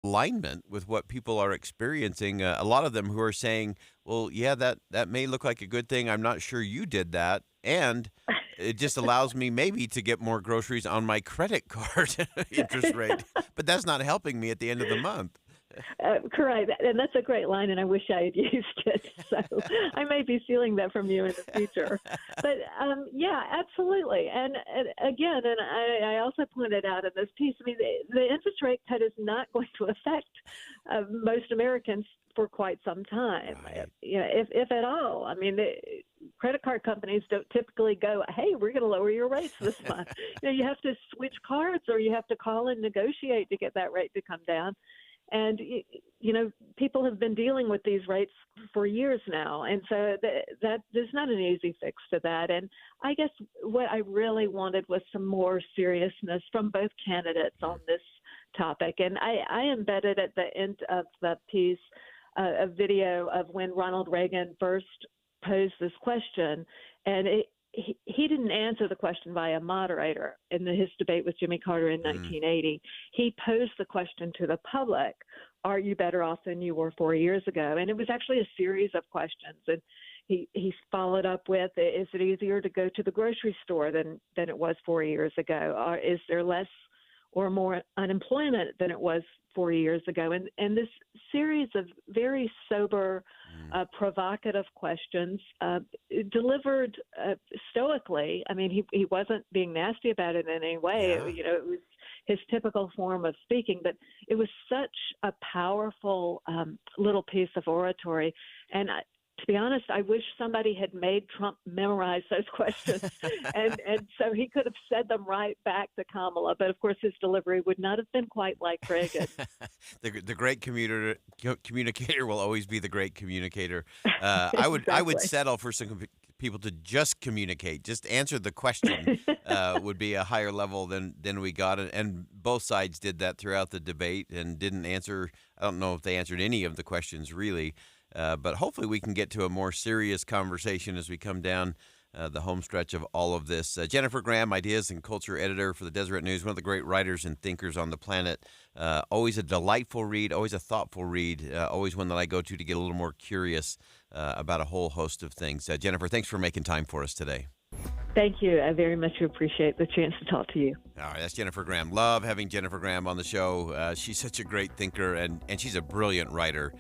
alignment with what people are experiencing. A lot of them who are saying, well, yeah, that may look like a good thing. I'm not sure you did that. And it just allows me maybe to get more groceries on my credit card interest rate. But that's not helping me at the end of the month. Correct. And that's a great line, and I wish I had used it. So I may be stealing that from you in the future. But yeah, absolutely. And again, and I also pointed out in this piece, I mean, the interest rate cut is not going to affect most Americans for quite some time, Right. you know, if at all. I mean, the credit card companies don't typically go, hey, we're going to lower your rates this month. You know, you have to switch cards or you have to call and negotiate to get that rate to come down. And, you know, people have been dealing with these rates for years now. And so that there's not an easy fix to that. And I guess what I really wanted was some more seriousness from both candidates on this topic. And I embedded at the end of the piece a video of when Ronald Reagan first posed this question. And he didn't answer the question by a moderator in his debate with Jimmy Carter in 1980. He posed the question to the public, are you better off than you were 4 years ago? And it was actually a series of questions. And he followed up with, is it easier to go to the grocery store than it was 4 years ago? Or is there less or more unemployment than it was 4 years ago? And this series of very sober, provocative questions delivered stoically. I mean, he wasn't being nasty about it in any way. Yeah. You know, it was his typical form of speaking, but it was such a powerful little piece of oratory. And to be honest, I wish somebody had made Trump memorize those questions, and so he could have said them right back to Kamala. But of course, his delivery would not have been quite like Reagan. The great communicator will always be the great communicator. I would Exactly. settle for some people to just communicate, just answer the question. Would be a higher level than we got, and both sides did that throughout the debate and didn't answer. I don't know if they answered any of the questions really. But hopefully we can get to a more serious conversation as we come down the home stretch of all of this. Jennifer Graham, ideas and culture editor for the Deseret News, one of the great writers and thinkers on the planet. Always a delightful read, always a thoughtful read, always one that I go to get a little more curious about a whole host of things. Jennifer, thanks for making time for us today. Thank you. I very much appreciate the chance to talk to you. All right, that's Jennifer Graham. Love having Jennifer Graham on the show. She's such a great thinker, and she's a brilliant writer.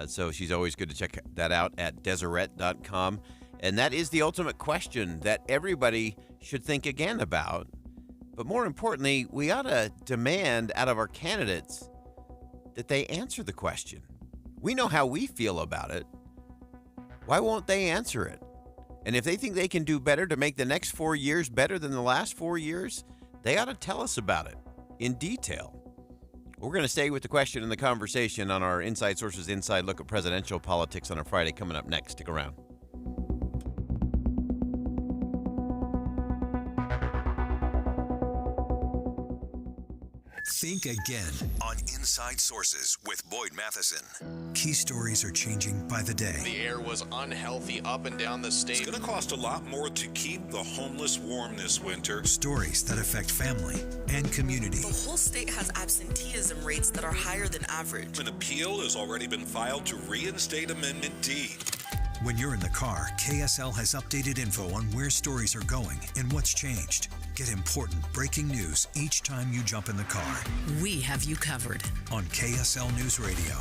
So she's always good to check that out at Deseret.com. And that is the ultimate question that everybody should think again about. But more importantly, we ought to demand out of our candidates that they answer the question. We know how we feel about it. Why won't they answer it? And if they think they can do better to make the next 4 years better than the last 4 years, they ought to tell us about it in detail. We're going to stay with the question and the conversation on our Inside Sources Inside Look at Presidential Politics on a Friday coming up next. Stick around. Think again on Inside Sources with Boyd Matheson. Key stories are changing by the day. The air was unhealthy up and down the state. It's going to cost a lot more to keep the homeless warm this winter. Stories that affect family and community. The whole state has absenteeism rates that are higher than average. An appeal has already been filed to reinstate Amendment D. When you're in the car, KSL has updated info on where stories are going and what's changed. Get important breaking news each time you jump in the car. We have you covered on KSL News Radio.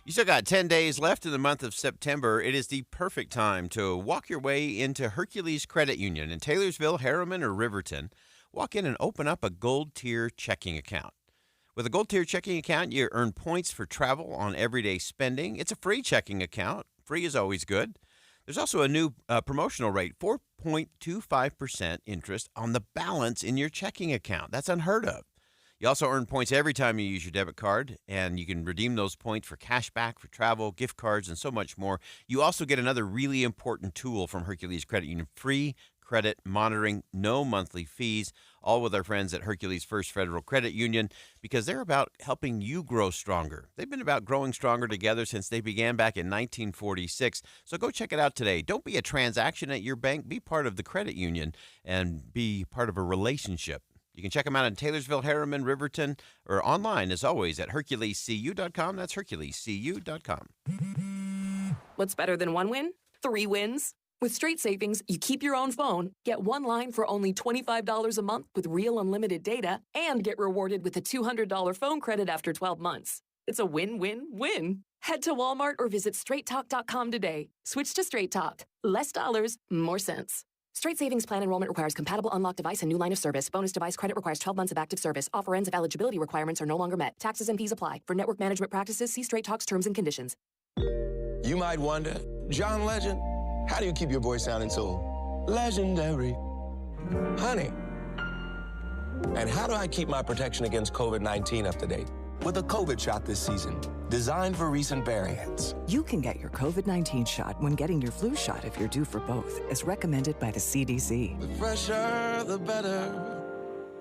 You still got 10 days left in the month of September. It is the perfect time to walk your way into Hercules Credit Union in Taylorsville, Harriman, or Riverton. Walk in and open up a gold tier checking account. With a gold tier checking account, you earn points for travel on everyday spending. It's a free checking account. Free is always good. There's also a new promotional rate, 4.25% interest on the balance in your checking account. That's unheard of. You also earn points every time you use your debit card, and you can redeem those points for cash back, for travel, gift cards, and so much more. You also get another really important tool from Hercules Credit Union, free credit monitoring, no monthly fees, all with our friends at Hercules First Federal Credit Union, because they're about helping you grow stronger. They've been about growing stronger together since they began back in 1946. So go check it out today. Don't be a transaction at your bank. Be part of the credit union and be part of a relationship You can check them out in Taylorsville, Harriman, Riverton, or online, as always, at HerculesCU.com. That's HerculesCU.com. What's better than one win? 3 wins. With Straight Savings, you keep your own phone, get one line for only $25 a month with real unlimited data, and get rewarded with a $200 phone credit after 12 months. It's a win-win-win. Head to Walmart or visit straighttalk.com today. Switch to Straight Talk. Less dollars, more sense. Straight Savings Plan enrollment requires compatible unlocked device and new line of service. Bonus device credit requires 12 months of active service. Offer ends if eligibility requirements are no longer met. Taxes and fees apply. For network management practices, see Straight Talk's terms and conditions. You might wonder, John Legend, how do you keep your voice sounding so legendary? Honey. And how do I keep my protection against COVID-19 up to date? With a COVID shot this season, designed for recent variants. You can get your COVID-19 shot when getting your flu shot if you're due for both, as recommended by the CDC. The fresher, the better.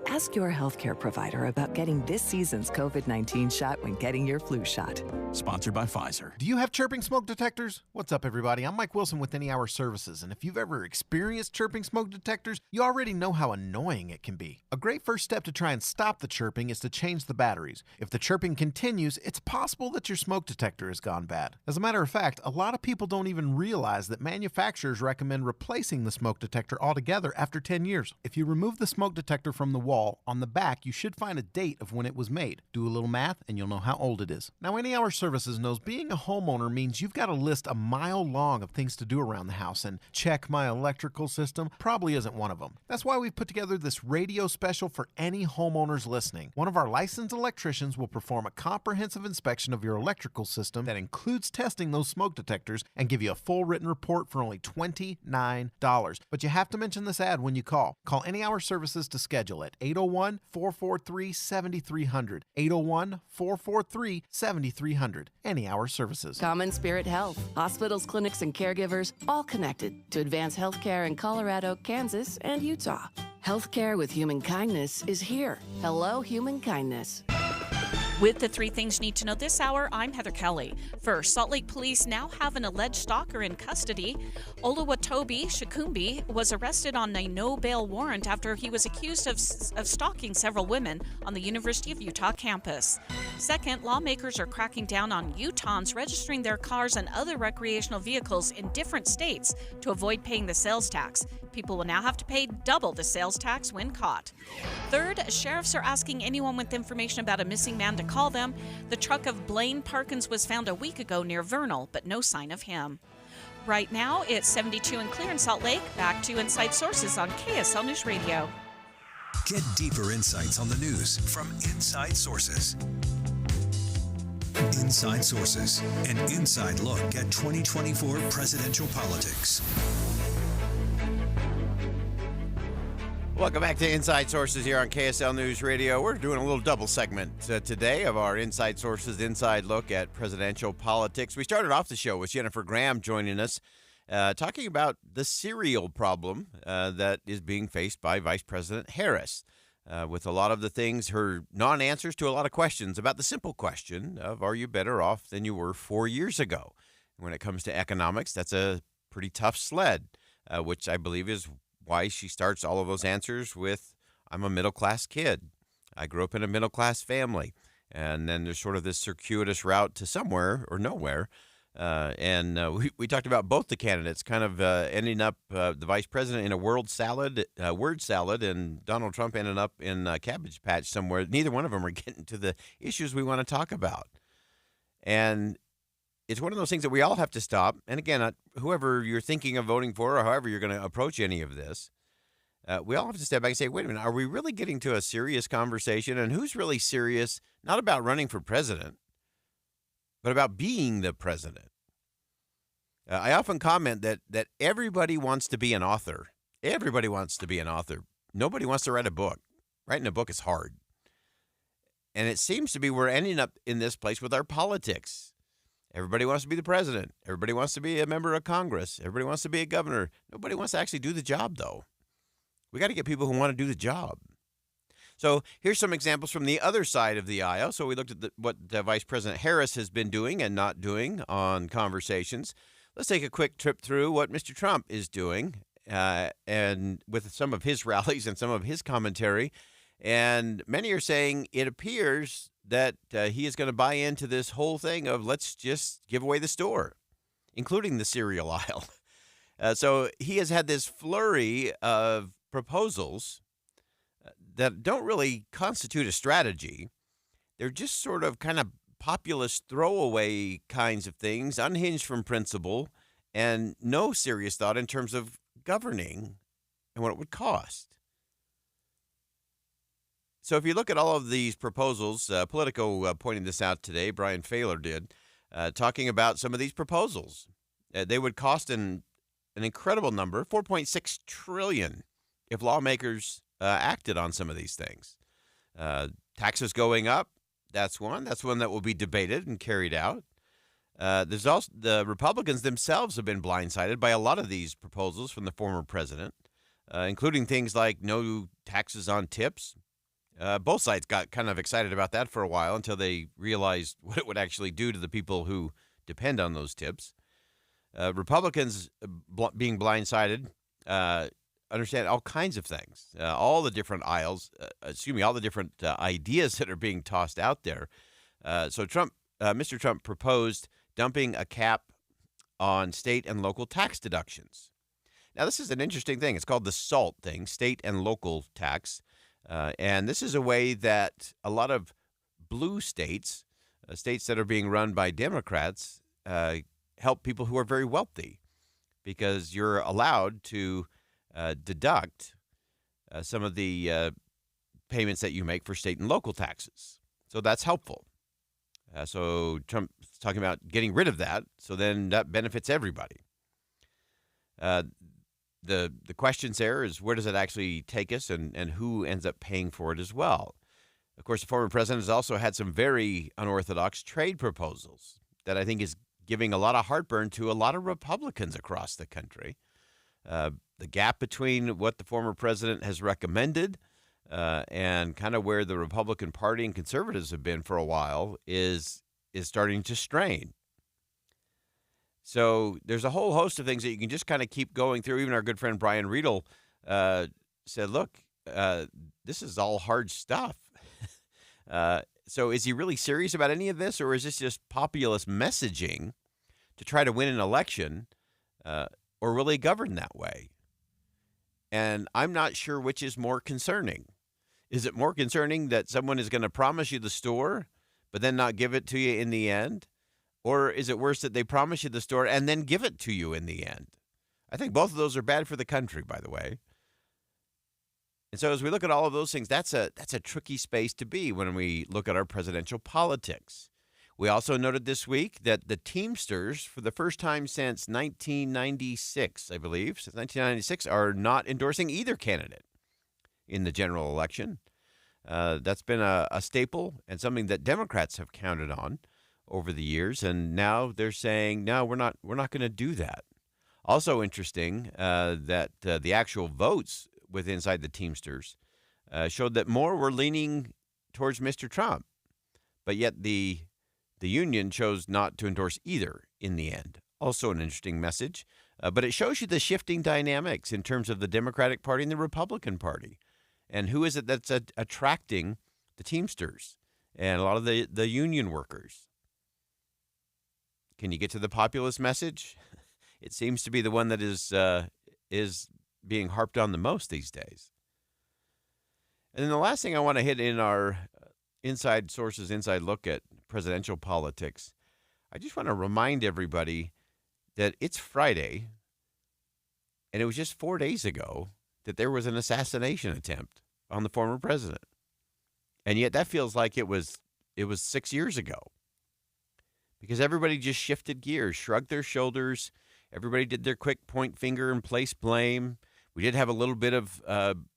Ask your healthcare provider about getting this season's COVID-19 shot when getting your flu shot. Sponsored by Pfizer. Do you have chirping smoke detectors? What's up, everybody? I'm Mike Wilson with Any Hour Services, and if you've ever experienced chirping smoke detectors, you already know how annoying it can be. A great first step to try and stop the chirping is to change the batteries. If the chirping continues, it's possible that your smoke detector has gone bad. As a matter of fact, a lot of people don't even realize that manufacturers recommend replacing the smoke detector altogether after 10 years. If you remove the smoke detector from the wall, on the back, you should find a date of when it was made. Do a little math and you'll know how old it is. Now, Any Hour Services knows being a homeowner means you've got a list a mile long of things to do around the house, and check my electrical system probably isn't one of them. That's why we've put together this radio special for any homeowners listening. One of our licensed electricians will perform a comprehensive inspection of your electrical system that includes testing those smoke detectors and give you a full written report for only $29. But you have to mention this ad when you call. Call Any Hour Services to schedule it. 801-443-7300. 801-443-7300. Any Hour Services. Common Spirit Health. Hospitals, clinics, and caregivers all connected to advance healthcare in Colorado, Kansas, and Utah. Healthcare with human kindness is here. Hello, human kindness. With the 3 things you need to know this hour, I'm Heather Kelly. First, Salt Lake police now have an alleged stalker in custody. Oluwatobi Shikumbi was arrested on a no-bail warrant after he was accused of stalking several women on the University of Utah campus. Second, lawmakers are cracking down on Utahns registering their cars and other recreational vehicles in different states to avoid paying the sales tax. People will now have to pay double the sales tax when caught. Third, sheriffs are asking anyone with information about a missing man to call them. The truck of Blaine Parkins was found a week ago near Vernal, but no sign of him. Right now, it's 72 and clear in Salt Lake. Back to Inside Sources on KSL News Radio. Get deeper insights on the news from Inside Sources. Inside Sources, an inside look at 2024 presidential politics. Welcome back to Inside Sources here on KSL News Radio. We're doing a little double segment today of our Inside Sources Inside Look at presidential politics. We started off the show with Jennifer Graham joining us, talking about the cereal problem that is being faced by Vice President Harris, with a lot of the things, her non-answers to a lot of questions about the simple question of, are you better off than you were 4 years ago? When it comes to economics, that's a pretty tough sled, which I believe is why she starts all of those answers with, I'm a middle-class kid. I grew up in a middle-class family. And then there's sort of this circuitous route to somewhere or nowhere. We talked about both the candidates kind of ending up, the vice president in a word salad, and Donald Trump ended up in a Cabbage Patch somewhere. Neither one of them are getting to the issues we want to talk about. And it's one of those things that we all have to stop. And again, whoever you're thinking of voting for or however you're going to approach any of this, we all have to step back and say, wait a minute, are we really getting to a serious conversation? And who's really serious, not about running for president, but about being the president? I often comment that everybody wants to be an author. Everybody wants to be an author. Nobody wants to write a book. Writing a book is hard. And it seems to be we're ending up in this place with our politics. Everybody wants to be the president. Everybody wants to be a member of Congress. Everybody wants to be a governor. Nobody wants to actually do the job, though. We got to get people who want to do the job. So here's some examples from the other side of the aisle. So we looked at what Vice President Harris has been doing and not doing on conversations. Let's take a quick trip through what Mr. Trump is doing and with some of his rallies and some of his commentary. And many are saying it appears that he is going to buy into this whole thing of let's just give away the store, including the cereal aisle. So he has had this flurry of proposals that don't really constitute a strategy. They're just sort of kind of populist throwaway kinds of things, unhinged from principle, and no serious thought in terms of governing and what it would cost. So if you look at all of these proposals, Politico pointing this out today, Brian Failer did, talking about some of these proposals. They would cost an incredible number, $4.6 trillion, if lawmakers acted on some of these things. Taxes going up, that's one. That's one that will be debated and carried out. There's also the Republicans themselves have been blindsided by a lot of these proposals from the former president, including things like no taxes on tips. Both sides got kind of excited about that for a while until they realized what it would actually do to the people who depend on those tips. Republicans being blindsided understand all kinds of things, all the different all the different ideas that are being tossed out there. So Mr. Trump proposed dumping a cap on state and local tax deductions. Now, this is an interesting thing. It's called the SALT thing, state and local tax. And this is a way that a lot of blue states, states that are being run by Democrats, help people who are very wealthy because you're allowed to deduct some of the payments that you make for state and local taxes. So that's helpful. So Trump's talking about getting rid of that, so then that benefits everybody. The questions there is where does it actually take us and who ends up paying for it as well? Of course, the former president has also had some very unorthodox trade proposals that I think is giving a lot of heartburn to a lot of Republicans across the country. The gap between what the former president has recommended and kind of where the Republican Party and conservatives have been for a while is starting to strain. So there's a whole host of things that you can just kind of keep going through. Even our good friend Brian Riedel said, look, this is all hard stuff. So is he really serious about any of this, or is this just populist messaging to try to win an election, or really govern that way? And I'm not sure which is more concerning. Is it more concerning that someone is going to promise you the store, but then not give it to you in the end? Or is it worse that they promise you the store and then give it to you in the end? I think both of those are bad for the country, by the way. And so as we look at all of those things, that's a tricky space to be when we look at our presidential politics. We also noted this week that the Teamsters, for the first time since 1996, I believe, since 1996, are not endorsing either candidate in the general election. That's been a staple and something that Democrats have counted on over the years, and now they're saying, no, we're not going to do that. Also interesting that the actual votes inside the Teamsters showed that more were leaning towards Mr. Trump, but yet the union chose not to endorse either in the end. Also an interesting message, but it shows you the shifting dynamics in terms of the Democratic Party and the Republican Party, and who is it that's attracting the Teamsters and a lot of the union workers. Can you get to the populist message? It seems to be the one that is being harped on the most these days. And then the last thing I want to hit in our inside sources, inside look at presidential politics, I just want to remind everybody that it's Friday, and it was just 4 days ago that there was an assassination attempt on the former president. And yet that feels like it was 6 years ago. Because everybody just shifted gears, shrugged their shoulders. Everybody did their quick point finger and place blame. We did have a little bit of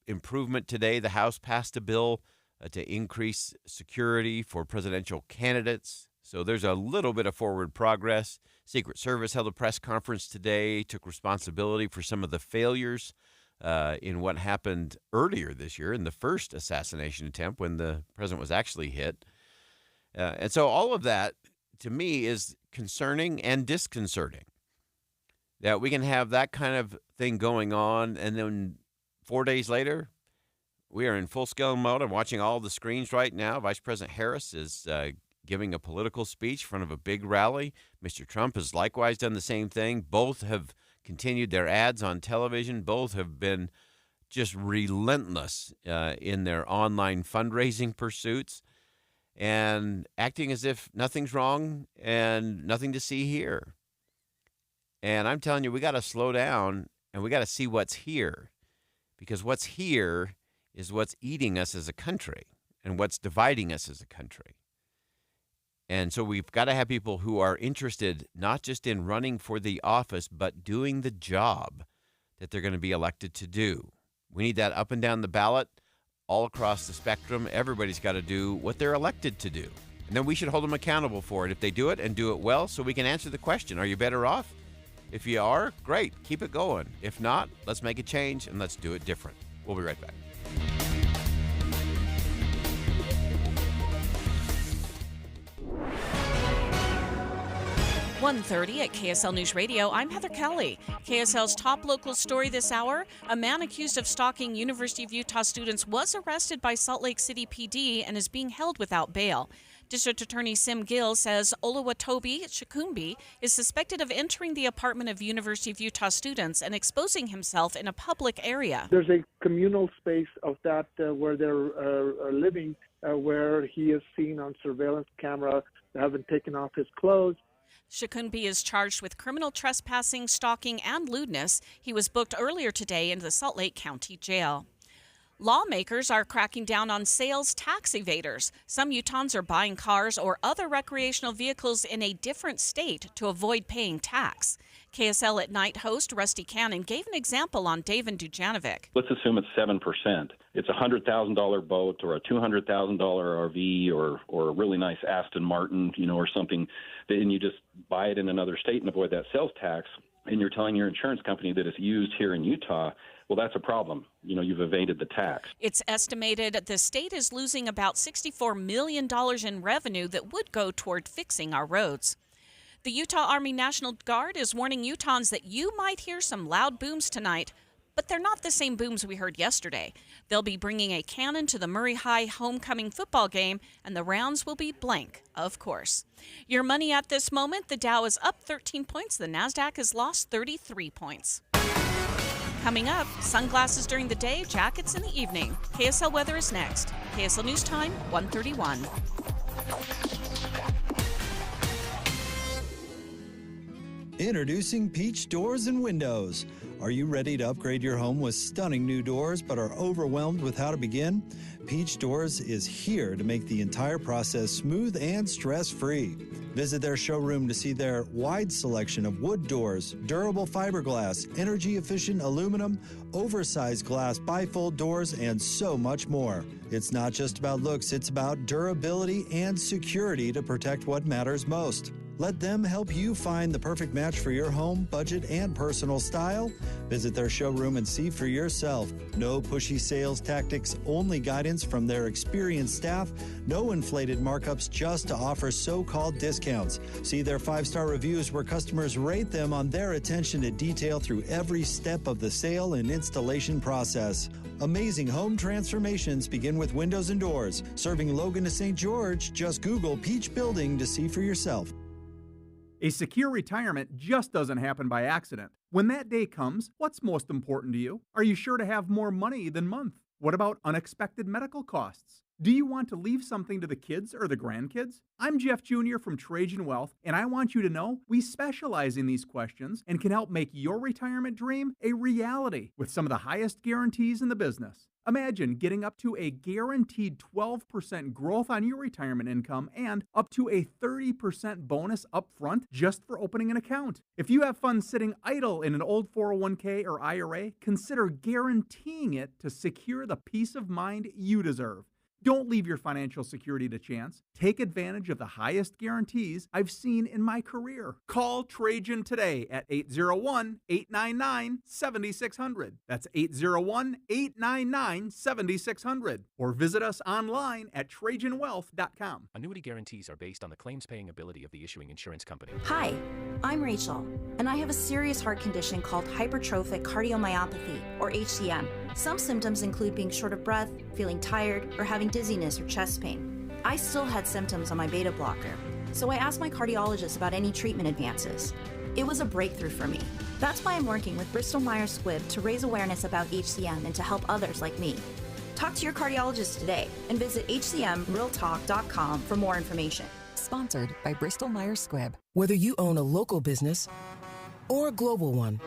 improvement today. The House passed a bill to increase security for presidential candidates. So there's a little bit of forward progress. Secret Service held a press conference today, took responsibility for some of the failures in what happened earlier this year in the first assassination attempt when the president was actually hit. And so all of that, to me, is concerning and disconcerting. That we can have that kind of thing going on, and then 4 days later, We are in full-scale mode. I'm watching all the screens right now. Vice President Harris is giving a political speech in front of a big rally. Mr. Trump has likewise done the same thing. Both have continued their ads on television. Both have been just relentless in their online fundraising pursuits and acting as if nothing's wrong and nothing to see here. And I'm telling you, we got to slow down and we got to see what's here, because what's here is what's eating us as a country and what's dividing us as a country. And so we've got to have people who are interested not just in running for the office, but doing the job that they're going to be elected to do. We need that up and down the ballot, all across the spectrum. Everybody's got to do what they're elected to do. And then we should hold them accountable for it if they do it and do it well, so we can answer the question, are you better off? If you are, great, keep it going. If not, let's make a change and let's do it different. We'll be right back. .30 at KSL News Radio. I'm Heather Kelly. KSL's top local story this hour: a man accused of stalking University of Utah students was arrested by Salt Lake City PD and is being held without bail. District Attorney Sim Gill says Oluwatobi Shikumbi is suspected of entering the apartment of University of Utah students and exposing himself in a public area. There's a communal space of that where they're living, where he is seen on surveillance camera having taken off his clothes. Shikumbi is charged with criminal trespassing, stalking, and lewdness. He was booked earlier today into the Salt Lake County Jail. Lawmakers are cracking down on sales tax evaders. Some Utahns are buying cars or other recreational vehicles in a different state to avoid paying tax. KSL at Night host Rusty Cannon gave an example on Dave and Dujanovic. Let's assume it's 7%. It's a $100,000 boat or a $200,000 RV or a really nice Aston Martin, or something, and you just buy it in another state and avoid that sales tax, and you're telling your insurance company that it's used here in Utah. Well, that's a problem. You've evaded the tax. It's estimated the state is losing about $64 million in revenue that would go toward fixing our roads. The Utah Army National Guard is warning Utahns that you might hear some loud booms tonight, but they're not the same booms we heard yesterday. They'll be bringing a cannon to the Murray High homecoming football game, and the rounds will be blank, of course. Your money at this moment: the Dow is up 13 points, the NASDAQ has lost 33 points. Coming up, sunglasses during the day, jackets in the evening. KSL weather is next. KSL News Time, 1:31. Introducing Peach Doors and Windows. Are you ready to upgrade your home with stunning new doors but are overwhelmed with how to begin? Peach Doors is here to make the entire process smooth and stress-free. Visit their showroom to see their wide selection of wood doors, durable fiberglass, energy-efficient aluminum, oversized glass bifold doors, and so much more. It's not just about looks, it's about durability and security to protect what matters most. Let them help you find the perfect match for your home, budget, and personal style. Visit their showroom and see for yourself. No pushy sales tactics, only guidance from their experienced staff. No inflated markups just to offer so-called discounts. See their 5-star reviews where customers rate them on their attention to detail through every step of the sale and installation process. Amazing home transformations begin with windows and doors. Serving Logan to St. George, just Google Peach Building to see for yourself. A secure retirement just doesn't happen by accident. When that day comes, what's most important to you? Are you sure to have more money than month? What about unexpected medical costs? Do you want to leave something to the kids or the grandkids? I'm Jeff Jr. from Trajan Wealth, and I want you to know we specialize in these questions and can help make your retirement dream a reality with some of the highest guarantees in the business. Imagine getting up to a guaranteed 12% growth on your retirement income and up to a 30% bonus up front just for opening an account. If you have funds sitting idle in an old 401k or IRA, consider guaranteeing it to secure the peace of mind you deserve. Don't leave your financial security to chance. Take advantage of the highest guarantees I've seen in my career. Call Trajan today at 801-899-7600. That's 801-899-7600. Or visit us online at TrajanWealth.com. Annuity guarantees are based on the claims-paying ability of the issuing insurance company. Hi, I'm Rachel, and I have a serious heart condition called hypertrophic cardiomyopathy, or HCM. Some symptoms include being short of breath, feeling tired, or having dizziness or chest pain. I still had symptoms on my beta blocker, so I asked my cardiologist about any treatment advances. It was a breakthrough for me. That's why I'm working with Bristol Myers Squibb to raise awareness about HCM and to help others like me. Talk to your cardiologist today and visit hcmrealtalk.com for more information. Sponsored by Bristol Myers Squibb. Whether you own a local business or a global one,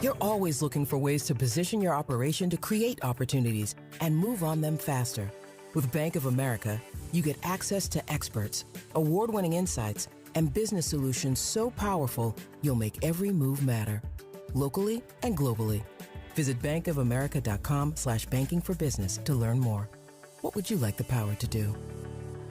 you're always looking for ways to position your operation to create opportunities and move on them faster. With Bank of America, you get access to experts, award-winning insights, and business solutions so powerful, you'll make every move matter, locally and globally. Visit bankofamerica.com/banking for business to learn more. What would you like the power to do?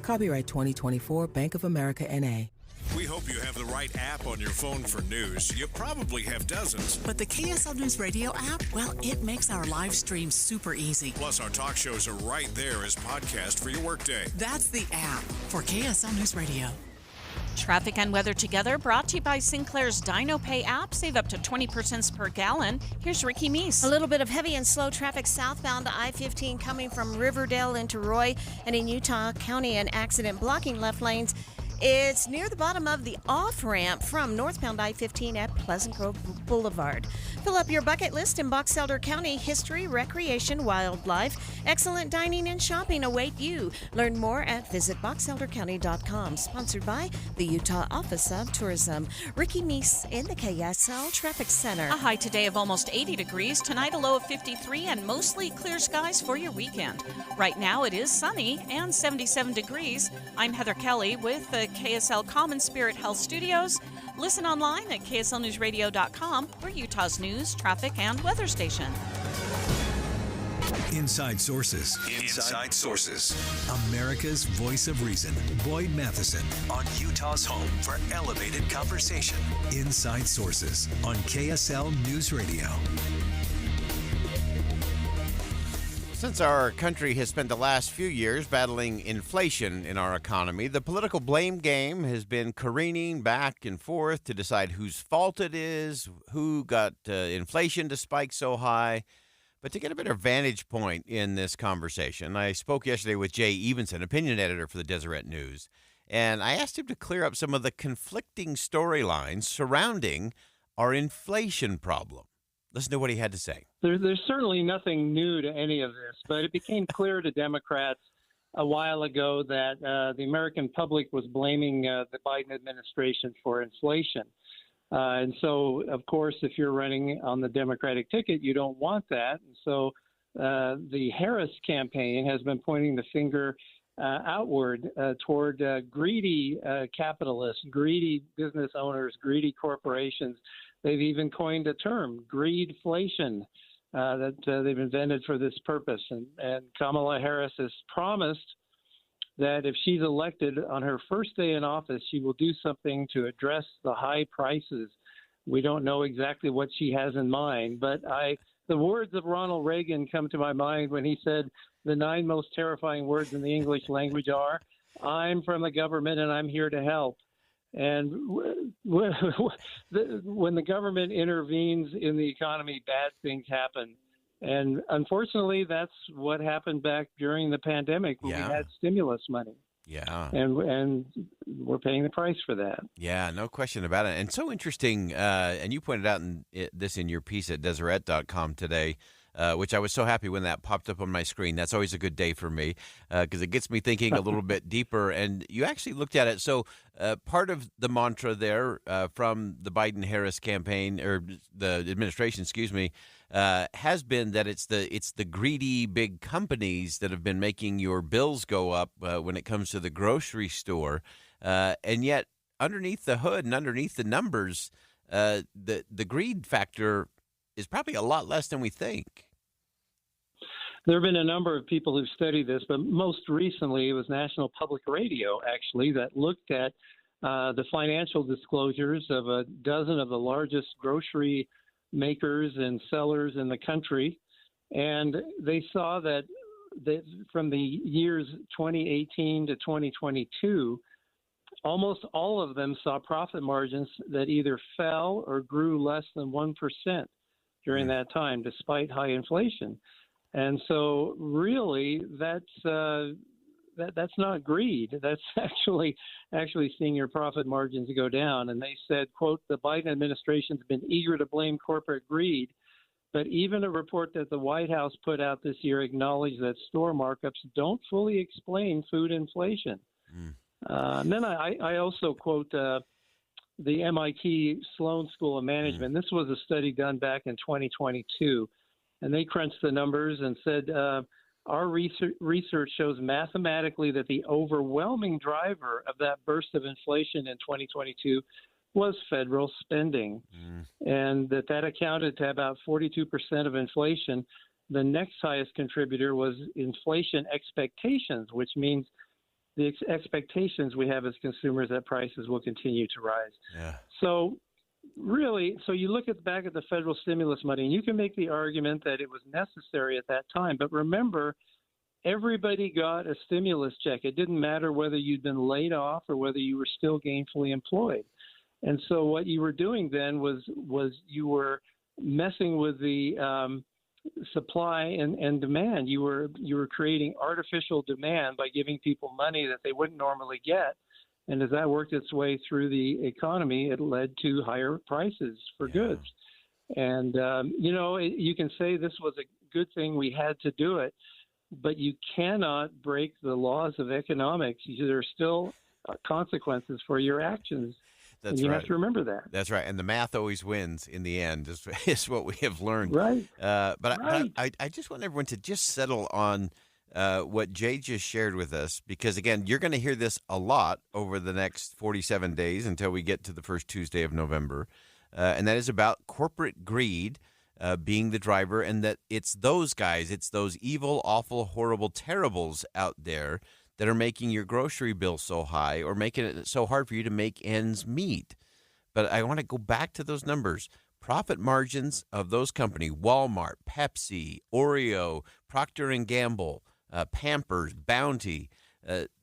Copyright 2024 Bank of America N.A. We hope you have the right app on your phone for news. You probably have dozens. But the KSL News Radio app, well, it makes our live stream super easy. Plus, our talk shows are right there as podcast for your workday. That's the app for KSL News Radio. Traffic and weather together, brought to you by Sinclair's DinoPay app. Save up to 20 cents per gallon. Here's Ricky Meese. A little bit of heavy and slow traffic southbound to I-15 coming from Riverdale into Roy, and in Utah County, an accident blocking left lanes. It's near the bottom of the off-ramp from northbound I-15 at Pleasant Grove Boulevard. Fill up your bucket list in Box Elder County. History, recreation, wildlife, excellent dining and shopping await you. Learn more at visitboxeldercounty.com. Sponsored by the Utah Office of Tourism. Ricky Meese in the KSL Traffic Center. A high today of almost 80 degrees. Tonight a low of 53 and mostly clear skies for your weekend. Right now it is sunny and 77 degrees. I'm Heather Kelly with the KSL Common Spirit Health Studios. Listen online at kslnewsradio.com for Utah's news, traffic, and weather station. Inside Sources. Inside Sources. America's voice of reason. Boyd Matheson on Utah's home for elevated conversation. Inside Sources on KSL News Radio. Since our country has spent the last few years battling inflation in our economy, the political blame game has been careening back and forth to decide whose fault it is, who got inflation to spike so high. But to get a better vantage point in this conversation, I spoke yesterday with Jay Evenson, opinion editor for the Deseret News, and I asked him to clear up some of the conflicting storylines surrounding our inflation problem. Listen to what he had to say. There's certainly nothing new to any of this, but it became clear to Democrats a while ago that the American public was blaming the Biden administration for inflation. And so, of course, if you're running on the Democratic ticket, you don't want that. And so the Harris campaign has been pointing the finger outward toward greedy capitalists, greedy business owners, greedy corporations. They've even coined a term, greedflation, that they've invented for this purpose. And Kamala Harris has promised that if she's elected on her first day in office, she will do something to address the high prices. We don't know exactly what she has in mind, but the words of Ronald Reagan come to my mind when he said the 9 most terrifying words in the English language are, "I'm from the government and I'm here to help." And when the government intervenes in the economy, bad things happen. And unfortunately, that's what happened back during the pandemic when we had stimulus money. Yeah. And we're paying the price for that. Yeah, no question about it. And so interesting, and you pointed out this in your piece at Deseret.com today, which I was so happy when that popped up on my screen. That's always a good day for me because it gets me thinking a little bit deeper. And you actually looked at it. So part of the mantra there from the Biden-Harris campaign, or the administration, has been that it's the greedy big companies that have been making your bills go up when it comes to the grocery store. And yet underneath the hood and underneath the numbers, the greed factor is probably a lot less than we think. There have been a number of people who've studied this, but most recently it was National Public Radio, actually, that looked at the financial disclosures of a dozen of the largest grocery makers and sellers in the country. And they saw that from the years 2018 to 2022, almost all of them saw profit margins that either fell or grew less than 1% during that time, despite high inflation. And so really that's not greed. That's actually seeing your profit margins go down. And they said, quote, the Biden administration's been eager to blame corporate greed, but even a report that the White House put out this year acknowledged that store markups don't fully explain food inflation. And then I also quote the MIT Sloan School of Management. This was a study done back in 2022, and they crunched the numbers and said, our research shows mathematically that the overwhelming driver of that burst of inflation in 2022 was federal spending, and that accounted to about 42% of inflation. The next highest contributor was inflation expectations, which means the expectations we have as consumers that prices will continue to rise. Yeah. So really, you look back at the federal stimulus money, and you can make the argument that it was necessary at that time. But remember, everybody got a stimulus check. It didn't matter whether you'd been laid off or whether you were still gainfully employed. And so what you were doing then was you were messing with the supply and demand. You were creating artificial demand by giving people money that they wouldn't normally get. And as that worked its way through the economy, it led to higher prices for goods. And, you can say this was a good thing, we had to do it, but you cannot break the laws of economics. There are still consequences for your actions. That's and you right. have to remember that. That's right. And the math always wins in the end, is what we have learned. Right. But I just want everyone to just settle on what Jay just shared with us, because, again, you're going to hear this a lot over the next 47 days until we get to the first Tuesday of November. And that is about corporate greed being the driver, and that it's those guys, it's those evil, awful, horrible, terribles out there that are making your grocery bill so high or making it so hard for you to make ends meet. But I want to go back to those numbers. Profit margins of those companies, Walmart, Pepsi, Oreo, Procter & Gamble, Pampers, Bounty,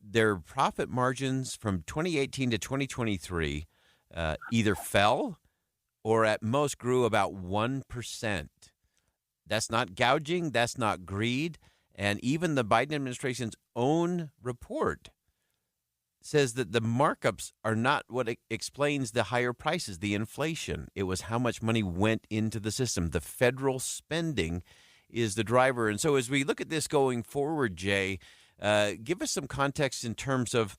their profit margins from 2018 to 2023 either fell or at most grew about 1%. That's not gouging. That's not greed. And even the Biden administration's own report says that the markups are not what explains the higher prices, the inflation. It was how much money went into the system. The federal spending is the driver. And so as we look at this going forward, Jay, give us some context in terms of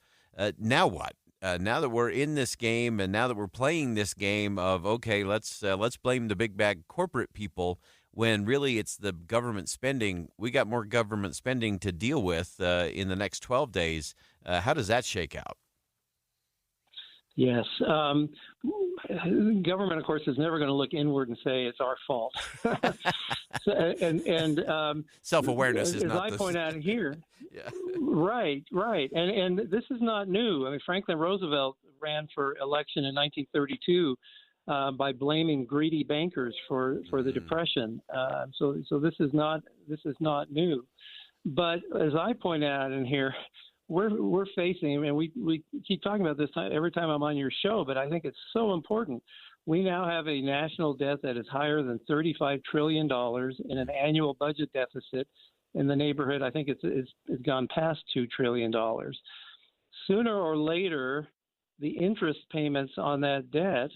now what? Now that we're in this game and now that we're playing this game of, okay, let's blame the big bad corporate people, when really it's the government spending. We got more government spending to deal with in the next 12 days. How does that shake out? Yes. Government, of course, is never going to look inward and say it's our fault. Self-awareness is as not I point out here. Yeah. Right. And this is not new. I mean, Franklin Roosevelt ran for election in 1932 by blaming greedy bankers for the Depression. So this is not new. But as I point out in here, we're facing, and we keep talking about this every time I'm on your show, but I think it's so important. We now have a national debt that is higher than $35 trillion in an annual budget deficit in the neighborhood. I think it's gone past $2 trillion. Sooner or later, the interest payments on that debt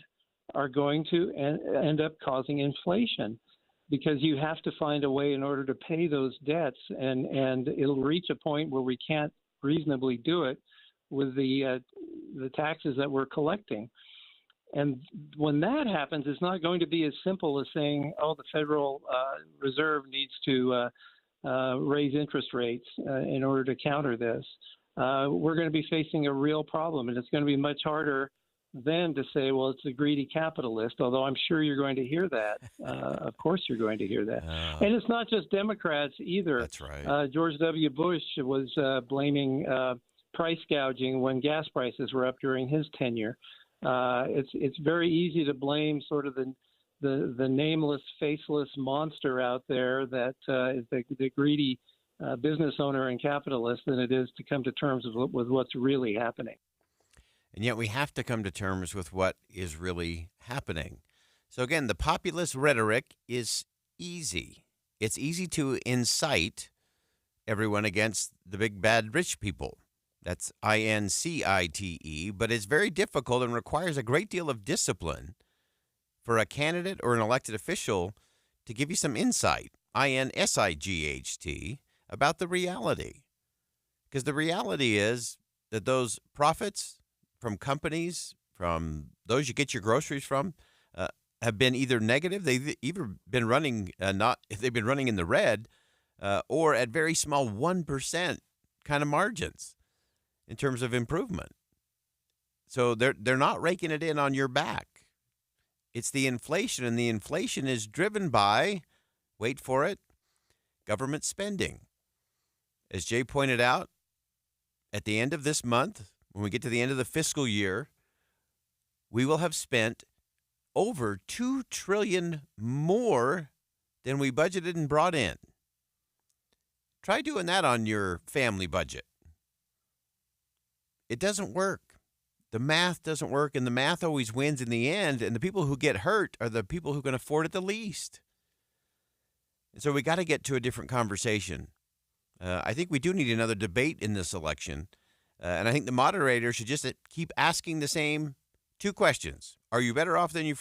are going to end up causing inflation, because you have to find a way in order to pay those debts, and it'll reach a point where we can't reasonably do it with the taxes that we're collecting. And when that happens, it's not going to be as simple as saying, oh, the Federal Reserve needs to raise interest rates in order to counter this. We're going to be facing a real problem, and it's going to be much harder than to say, well, it's a greedy capitalist, although I'm sure you're going to hear that. Of course you're going to hear that. And it's not just Democrats either. That's right. George W. Bush was blaming price gouging when gas prices were up during his tenure. It's very easy to blame sort of the nameless, faceless monster out there that is the greedy business owner and capitalist than it is to come to terms with what's really happening. And yet we have to come to terms with what is really happening. So again, the populist rhetoric is easy. It's easy to incite everyone against the big bad rich people. That's INCITE, but it's very difficult and requires a great deal of discipline for a candidate or an elected official to give you some insight, INSIGHT, about the reality. Because the reality is that those profits from companies, from those you get your groceries from, have been either negative, they've either been running they've been running in the red, or at very small 1% kind of margins in terms of improvement. So they're not raking it in on your back. It's the inflation, and the inflation is driven by, wait for it, government spending. As Jay pointed out, at the end of this month, when we get to the end of the fiscal year, we will have spent over $2 trillion more than we budgeted and brought in. Try doing that on your family budget. It doesn't work. The math doesn't work, and the math always wins in the end, and the people who get hurt are the people who can afford it the least. And so we got to get to a different conversation. I think we do need another debate in this election. And I think the moderator should just keep asking the same two questions. Are you better off than you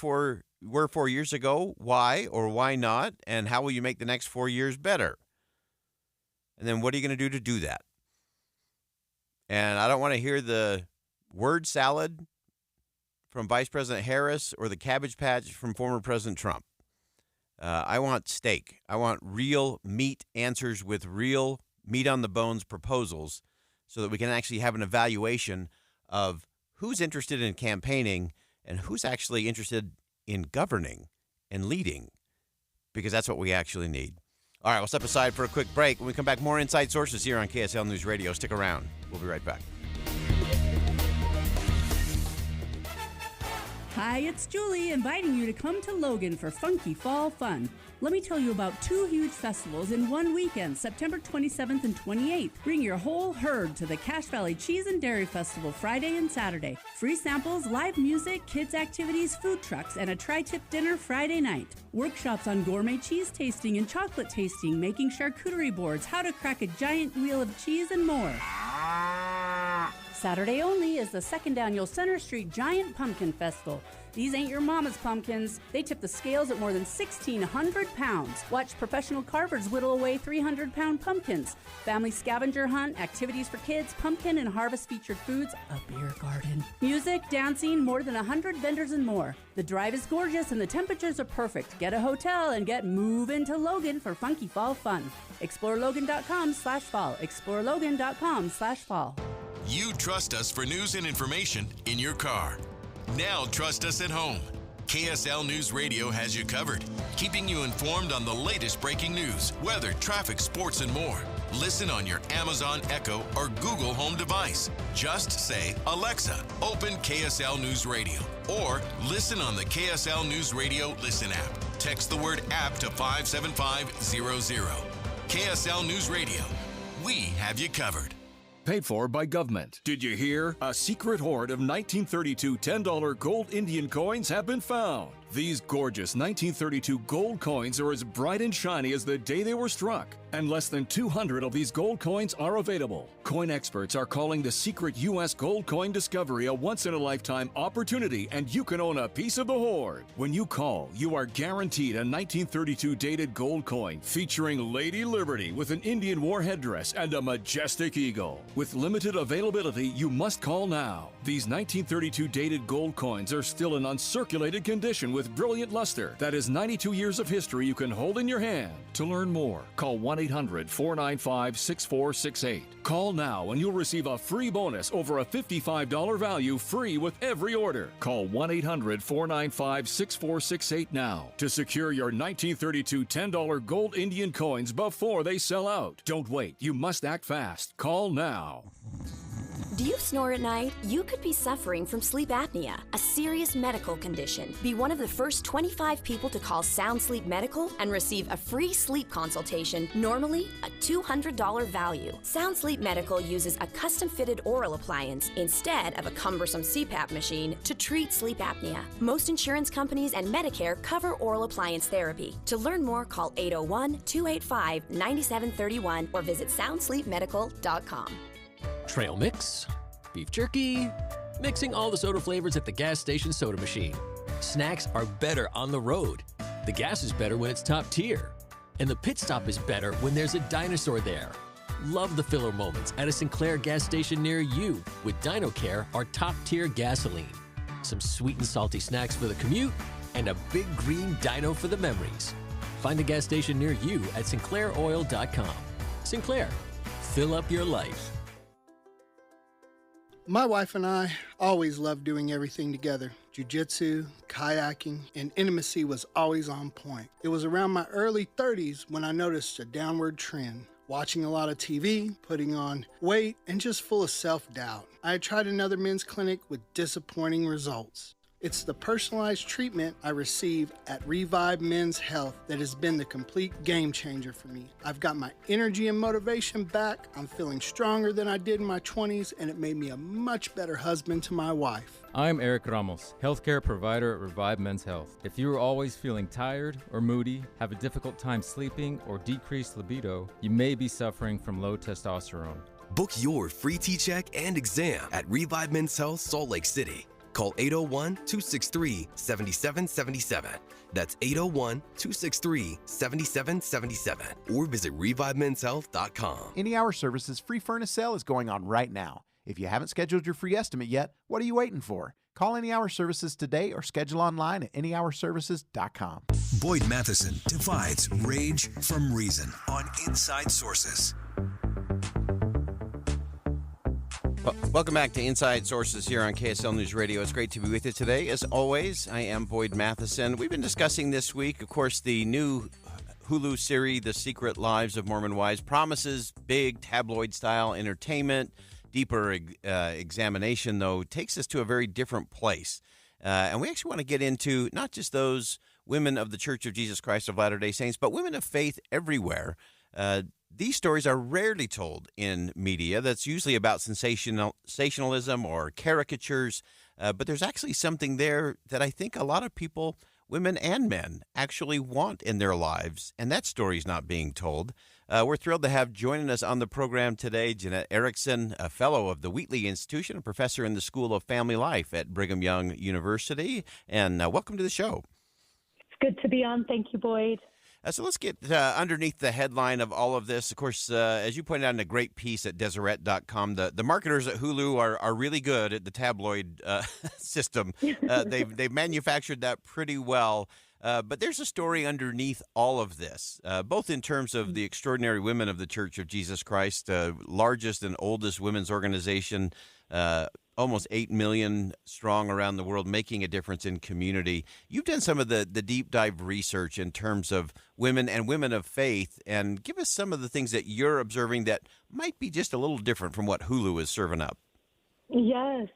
were 4 years ago? Why or why not? And how will you make the next 4 years better? And then what are you going to do that? And I don't want to hear the word salad from Vice President Harris or the Cabbage Patch from former President Trump. I want steak. I want real meat answers with real meat on the bones proposals, so that we can actually have an evaluation of who's interested in campaigning and who's actually interested in governing and leading, because that's what we actually need. All right, we'll step aside for a quick break. When we come back, more Inside Sources here on KSL News Radio. Stick around. We'll be right back. Hi, it's Julie, inviting you to come to Logan for Funky Fall Fun. Let me tell you about two huge festivals in one weekend, September 27th and 28th. Bring your whole herd to the Cache Valley Cheese and Dairy Festival Friday and Saturday. Free samples, live music, kids activities, food trucks, and a tri-tip dinner Friday night. Workshops on gourmet cheese tasting and chocolate tasting, making charcuterie boards, how to crack a giant wheel of cheese, and more. Saturday only is the second annual Center Street Giant Pumpkin Festival. These ain't your mama's pumpkins. They tip the scales at more than 1,600 pounds. Watch professional carvers whittle away 300-pound pumpkins. Family scavenger hunt, activities for kids, pumpkin and harvest-featured foods, a beer garden. Music, dancing, more than 100 vendors and more. The drive is gorgeous and the temperatures are perfect. Get a hotel and get moving to Logan for funky fall fun. ExploreLogan.com/fall. ExploreLogan.com/fall. You trust us for news and information in your car. Now trust us at home. KSL News Radio has you covered, keeping you informed on the latest breaking news, weather, traffic, sports, and more. Listen on your Amazon Echo or Google Home device. Just say, Alexa, open KSL News Radio, or listen on the KSL News Radio Listen app. Text the word app to 57500. KSL News Radio. We have you covered. Paid for by government. Did you hear? A secret hoard of 1932 $10 gold Indian coins have been found. These gorgeous 1932 gold coins are as bright and shiny as the day they were struck, and less than 200 of these gold coins are available. Coin experts are calling the secret U.S. gold coin discovery a once-in-a-lifetime opportunity, and you can own a piece of the hoard. When you call, you are guaranteed a 1932 dated gold coin featuring Lady Liberty with an Indian war headdress and a majestic eagle. With limited availability, you must call now. These 1932 dated gold coins are still in uncirculated condition with with brilliant luster that is 92 years of history you can hold in your hand. To learn more, call 1-800-495-6468. Call now and you'll receive a free bonus over a $55 value free with every order. Call 1-800-495-6468 now to secure your 1932 $10 gold Indian coins before they sell out. Don't wait. You must act fast. Call now. Do you snore at night? You could be suffering from sleep apnea, a serious medical condition. Be one of the first 25 people to call Sound Sleep Medical and receive a free sleep consultation, normally a $200 value. Sound Sleep Medical uses a custom-fitted oral appliance instead of a cumbersome CPAP machine to treat sleep apnea. Most insurance companies and Medicare cover oral appliance therapy. To learn more, call 801-285-9731 or visit soundsleepmedical.com. Trail mix, beef jerky, mixing all the soda flavors at the gas station soda machine. Snacks are better on the road. The gas is better when it's top tier. And the pit stop is better when there's a dinosaur there. Love the filler moments at a Sinclair gas station near you with Dino Care, our top tier gasoline. Some sweet and salty snacks for the commute and a big green dino for the memories. Find a gas station near you at sinclairoil.com. Sinclair, fill up your life. My wife and I always loved doing everything together. Jiu-jitsu, kayaking, and intimacy was always on point. It was around my early 30s when I noticed a downward trend. Watching a lot of TV, putting on weight, and just full of self-doubt. I had tried another men's clinic with disappointing results. It's the personalized treatment I receive at Revive Men's Health that has been the complete game changer for me. I've got my energy and motivation back, I'm feeling stronger than I did in my 20s, and it made me a much better husband to my wife. I'm Eric Ramos, healthcare provider at Revive Men's Health. If you are always feeling tired or moody, have a difficult time sleeping, or decreased libido, you may be suffering from low testosterone. Book your free T-check and exam at Revive Men's Health, Salt Lake City. Call 801-263-7777. That's 801-263-7777. Or visit ReviveMen'sHealth.com. Any Hour Services free furnace sale is going on right now. If you haven't scheduled your free estimate yet, what are you waiting for? Call Any Hour Services today or schedule online at anyhourservices.com. Boyd Matheson divides rage from reason on Inside Sources. Welcome back to Inside Sources here on KSL News Radio. It's great to be with you today. As always, I am Boyd Matheson. We've been discussing this week, of course, the new Hulu series, The Secret Lives of Mormon Wives, promises big tabloid-style entertainment. Deeper examination, though, takes us to a very different place. And we actually want to get into not just those women of the Church of Jesus Christ of Latter-day Saints, but women of faith everywhere. These stories are rarely told in media. That's usually about sensationalism or caricatures. But there's actually something there that I think a lot of people, women and men, actually want in their lives. And that story's not being told. We're thrilled to have joining us on the program today Jeanette Erickson, a fellow of the Wheatley Institution, a professor in the School of Family Life at Brigham Young University. And welcome to the show. It's good to be on. Thank you, Boyd. So let's get underneath the headline of all of this. Of course, as you pointed out in a great piece at Deseret.com, the marketers at Hulu are really good at the tabloid system. They've manufactured that pretty well. But there's a story underneath all of this, both in terms of the extraordinary women of the Church of Jesus Christ, largest and oldest women's organization, almost 8 million strong around the world, making a difference in community. You've done some of the deep dive research in terms of women and women of faith, and give us some of the things that you're observing that might be just a little different from what Hulu is serving up. Yes.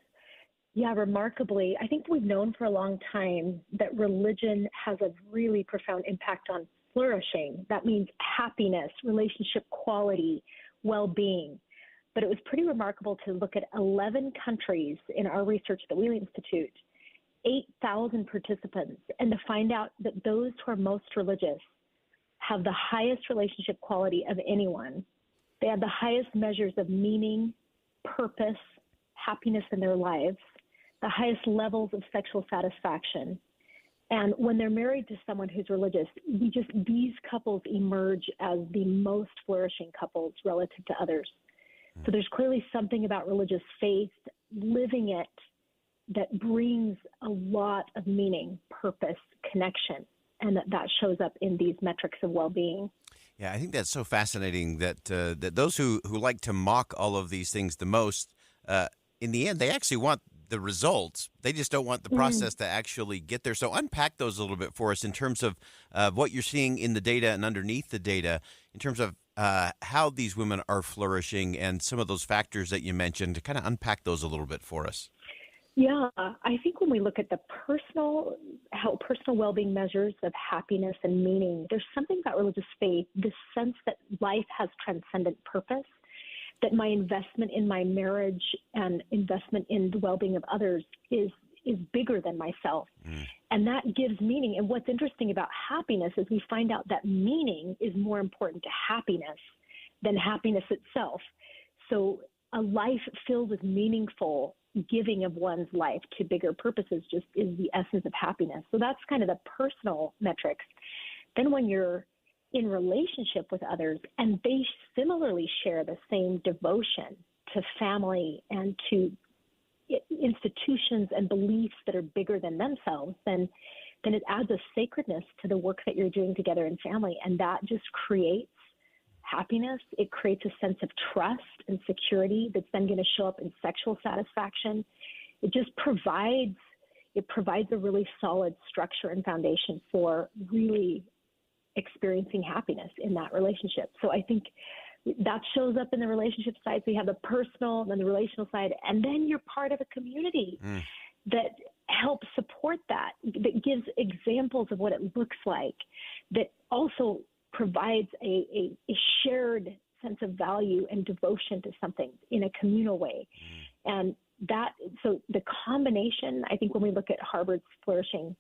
Yeah, remarkably. I think we've known for a long time that religion has a really profound impact on flourishing. That means happiness, relationship quality, well-being. But it was pretty remarkable to look at 11 countries in our research at the Wheatley Institute, 8,000 participants, and to find out that those who are most religious have the highest relationship quality of anyone. They have the highest measures of meaning, purpose, happiness in their lives, the highest levels of sexual satisfaction. And when they're married to someone who's religious, these couples emerge as the most flourishing couples relative to others. So there's clearly something about religious faith, living it, that brings a lot of meaning, purpose, connection, and that shows up in these metrics of well-being. Yeah, I think that's so fascinating that that those who like to mock all of these things the most, in the end, they actually want the results. They just don't want the process to actually get there. So unpack those a little bit for us in terms of what you're seeing in the data and underneath the data, in terms of how these women are flourishing and some of those factors that you mentioned. To kind of unpack those a little bit for us. Yeah, I think when we look at how personal well-being measures of happiness and meaning, there's something about religious faith, this sense that life has transcendent purpose, that my investment in my marriage and investment in the well-being of others is bigger than myself. And that gives meaning. And what's interesting about happiness is we find out that meaning is more important to happiness than happiness itself. So a life filled with meaningful giving of one's life to bigger purposes just is the essence of happiness. So that's kind of the personal metrics. Then when you're in relationship with others and they similarly share the same devotion to family and to institutions and beliefs that are bigger than themselves, then it adds a sacredness to the work that you're doing together in family. And that just creates happiness. It creates a sense of trust and security that's then going to show up in sexual satisfaction. It just provides a really solid structure and foundation for really experiencing happiness in that relationship. So I think that shows up in the relationship side. So you have the personal and then the relational side, and then you're part of a community that helps support that gives examples of what it looks like, that also provides a shared sense of value and devotion to something in a communal way. And so the combination, I think when we look at Harvard's Flourishing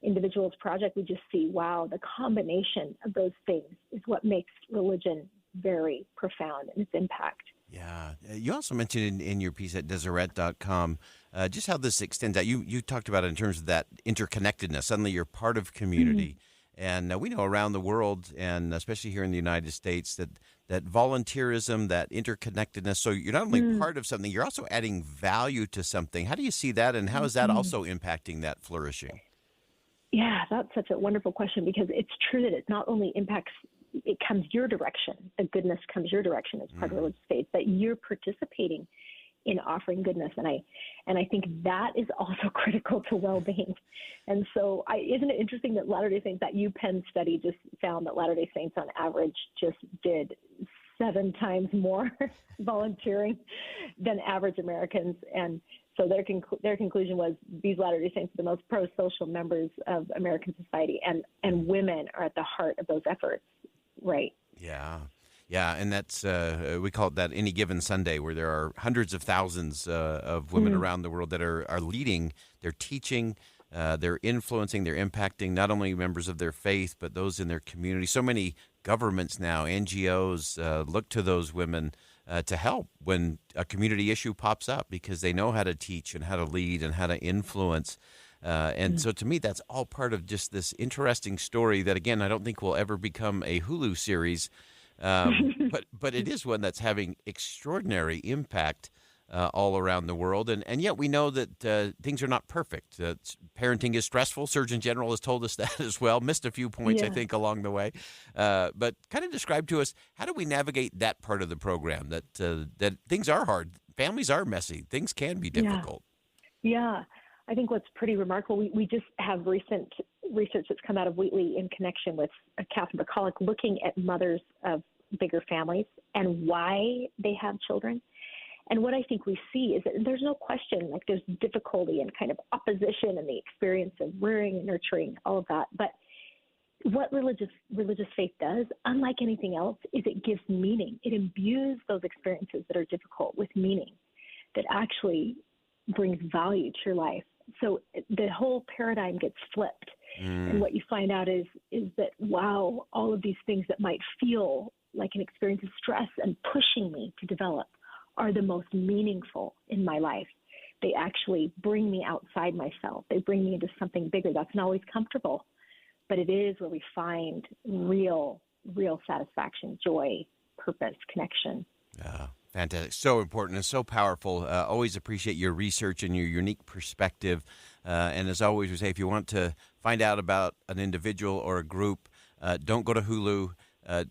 Individuals Project, we just see, wow, the combination of those things is what makes religion very profound in its impact. Yeah. You also mentioned in your piece at Deseret.com just how this extends out. You talked about it in terms of that interconnectedness. Suddenly you're part of community. And we know around the world, and especially here in the United States, that volunteerism, that interconnectedness, so you're not only part of something, you're also adding value to something. How do you see that, and how is that also impacting that flourishing? Yeah, that's such a wonderful question, because it's true that it not only impacts, it comes your direction, the goodness comes your direction as part of religious faith, but you're participating in offering goodness. And I think that is also critical to well-being. And so isn't it interesting that Latter-day Saints, that UPenn study just found that Latter-day Saints on average just did 7 times more volunteering than average Americans. And so their conclusion was these Latter-day Saints are the most pro-social members of American society, and women are at the heart of those efforts, right? Yeah. Yeah, and that's, we call it that Any Given Sunday, where there are hundreds of thousands of women around the world that are leading, they're teaching, they're influencing, they're impacting not only members of their faith, but those in their community. So many governments now, NGOs, look to those women to help when a community issue pops up, because they know how to teach and how to lead and how to influence. And so to me, that's all part of just this interesting story that, again, I don't think will ever become a Hulu series, but it is one that's having extraordinary impact all around the world. And yet we know that things are not perfect. Parenting is stressful. Surgeon General has told us that as well. Missed a few points, I think, along the way. But kind of describe to us, how do we navigate that part of the program, that things are hard, families are messy, things can be difficult? Yeah. I think what's pretty remarkable, we just have recent research that's come out of Wheatley in connection with Catherine McCulloch, looking at mothers of bigger families and why they have children. And what I think we see is that there's no question, like there's difficulty and kind of opposition in the experience of rearing and nurturing, all of that. But what religious faith does, unlike anything else, is it gives meaning. It imbues those experiences that are difficult with meaning that actually brings value to your life. So the whole paradigm gets flipped. And what you find out is that, wow, all of these things that might feel like an experience of stress and pushing me to develop are the most meaningful in my life. They actually bring me outside myself. They bring me into something bigger. That's not always comfortable, but it is where we find real satisfaction, joy, purpose, connection. Yeah. Fantastic. So important and so powerful. Always appreciate your research and your unique perspective. And as always, we say if you want to find out about an individual or a group, don't go to Hulu.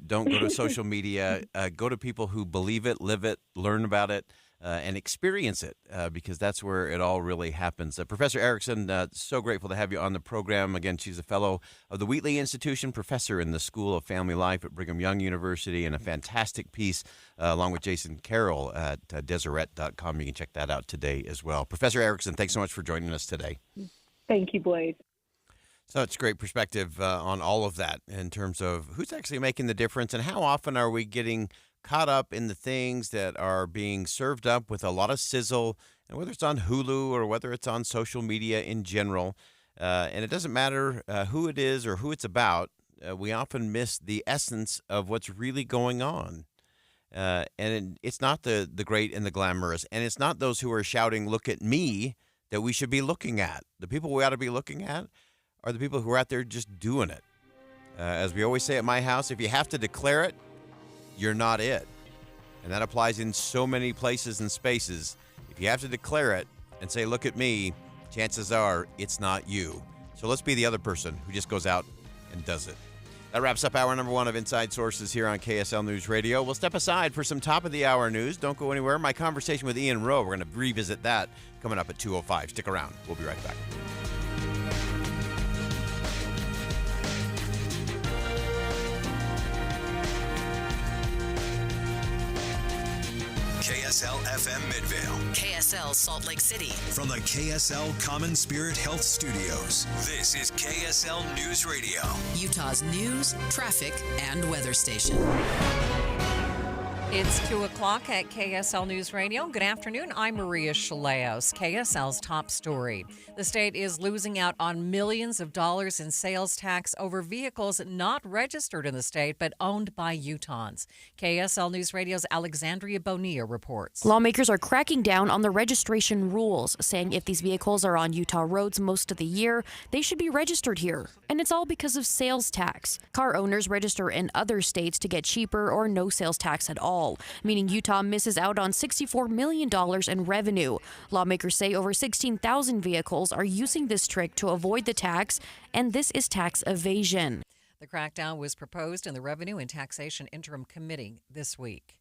Don't go to social media. Go to people who believe it, live it, learn about it, and experience it, because that's where it all really happens. Professor Erickson, so grateful to have you on the program. Again, she's a fellow of the Wheatley Institution, professor in the School of Family Life at Brigham Young University, and a fantastic piece along with Jason Carroll at Deseret.com. You can check that out today as well. Professor Erickson, thanks so much for joining us today. Thank you, Boyd. Such great perspective on all of that in terms of who's actually making the difference and how often are we getting caught up in the things that are being served up with a lot of sizzle, and whether it's on Hulu or whether it's on social media in general. And it doesn't matter who it is or who it's about. We often miss the essence of what's really going on. And it's not the great and the glamorous, and it's not those who are shouting, "Look at me," that we should be looking at. The people we ought to be looking at are the people who are out there just doing it. As we always say at my house, if you have to declare it, you're not it. And that applies in so many places and spaces. If you have to declare it and say, "Look at me," chances are it's not you. So let's be the other person who just goes out and does it. That wraps up hour number one of Inside Sources here on KSL News Radio. We'll step aside for some top-of-the-hour news. Don't go anywhere. My conversation with Ian Rowe, we're going to revisit that coming up at 2:05. Stick around. We'll be right back. KSL FM Midvale. KSL Salt Lake City. From the KSL Common Spirit Health Studios, this is KSL News Radio. Utah's news, traffic, and weather station. It's 2 o'clock at KSL News Radio. Good afternoon. I'm Maria Chaleos. KSL's top story. The state is losing out on millions of dollars in sales tax over vehicles not registered in the state but owned by Utahns. KSL News Radio's Alexandria Bonilla reports. Lawmakers are cracking down on the registration rules, saying if these vehicles are on Utah roads most of the year, they should be registered here. And it's all because of sales tax. Car owners register in other states to get cheaper or no sales tax at all, meaning Utah misses out on $64 million in revenue. Lawmakers say over 16,000 vehicles are using this trick to avoid the tax, and this is tax evasion. The crackdown was proposed in the Revenue and Taxation Interim Committee this week.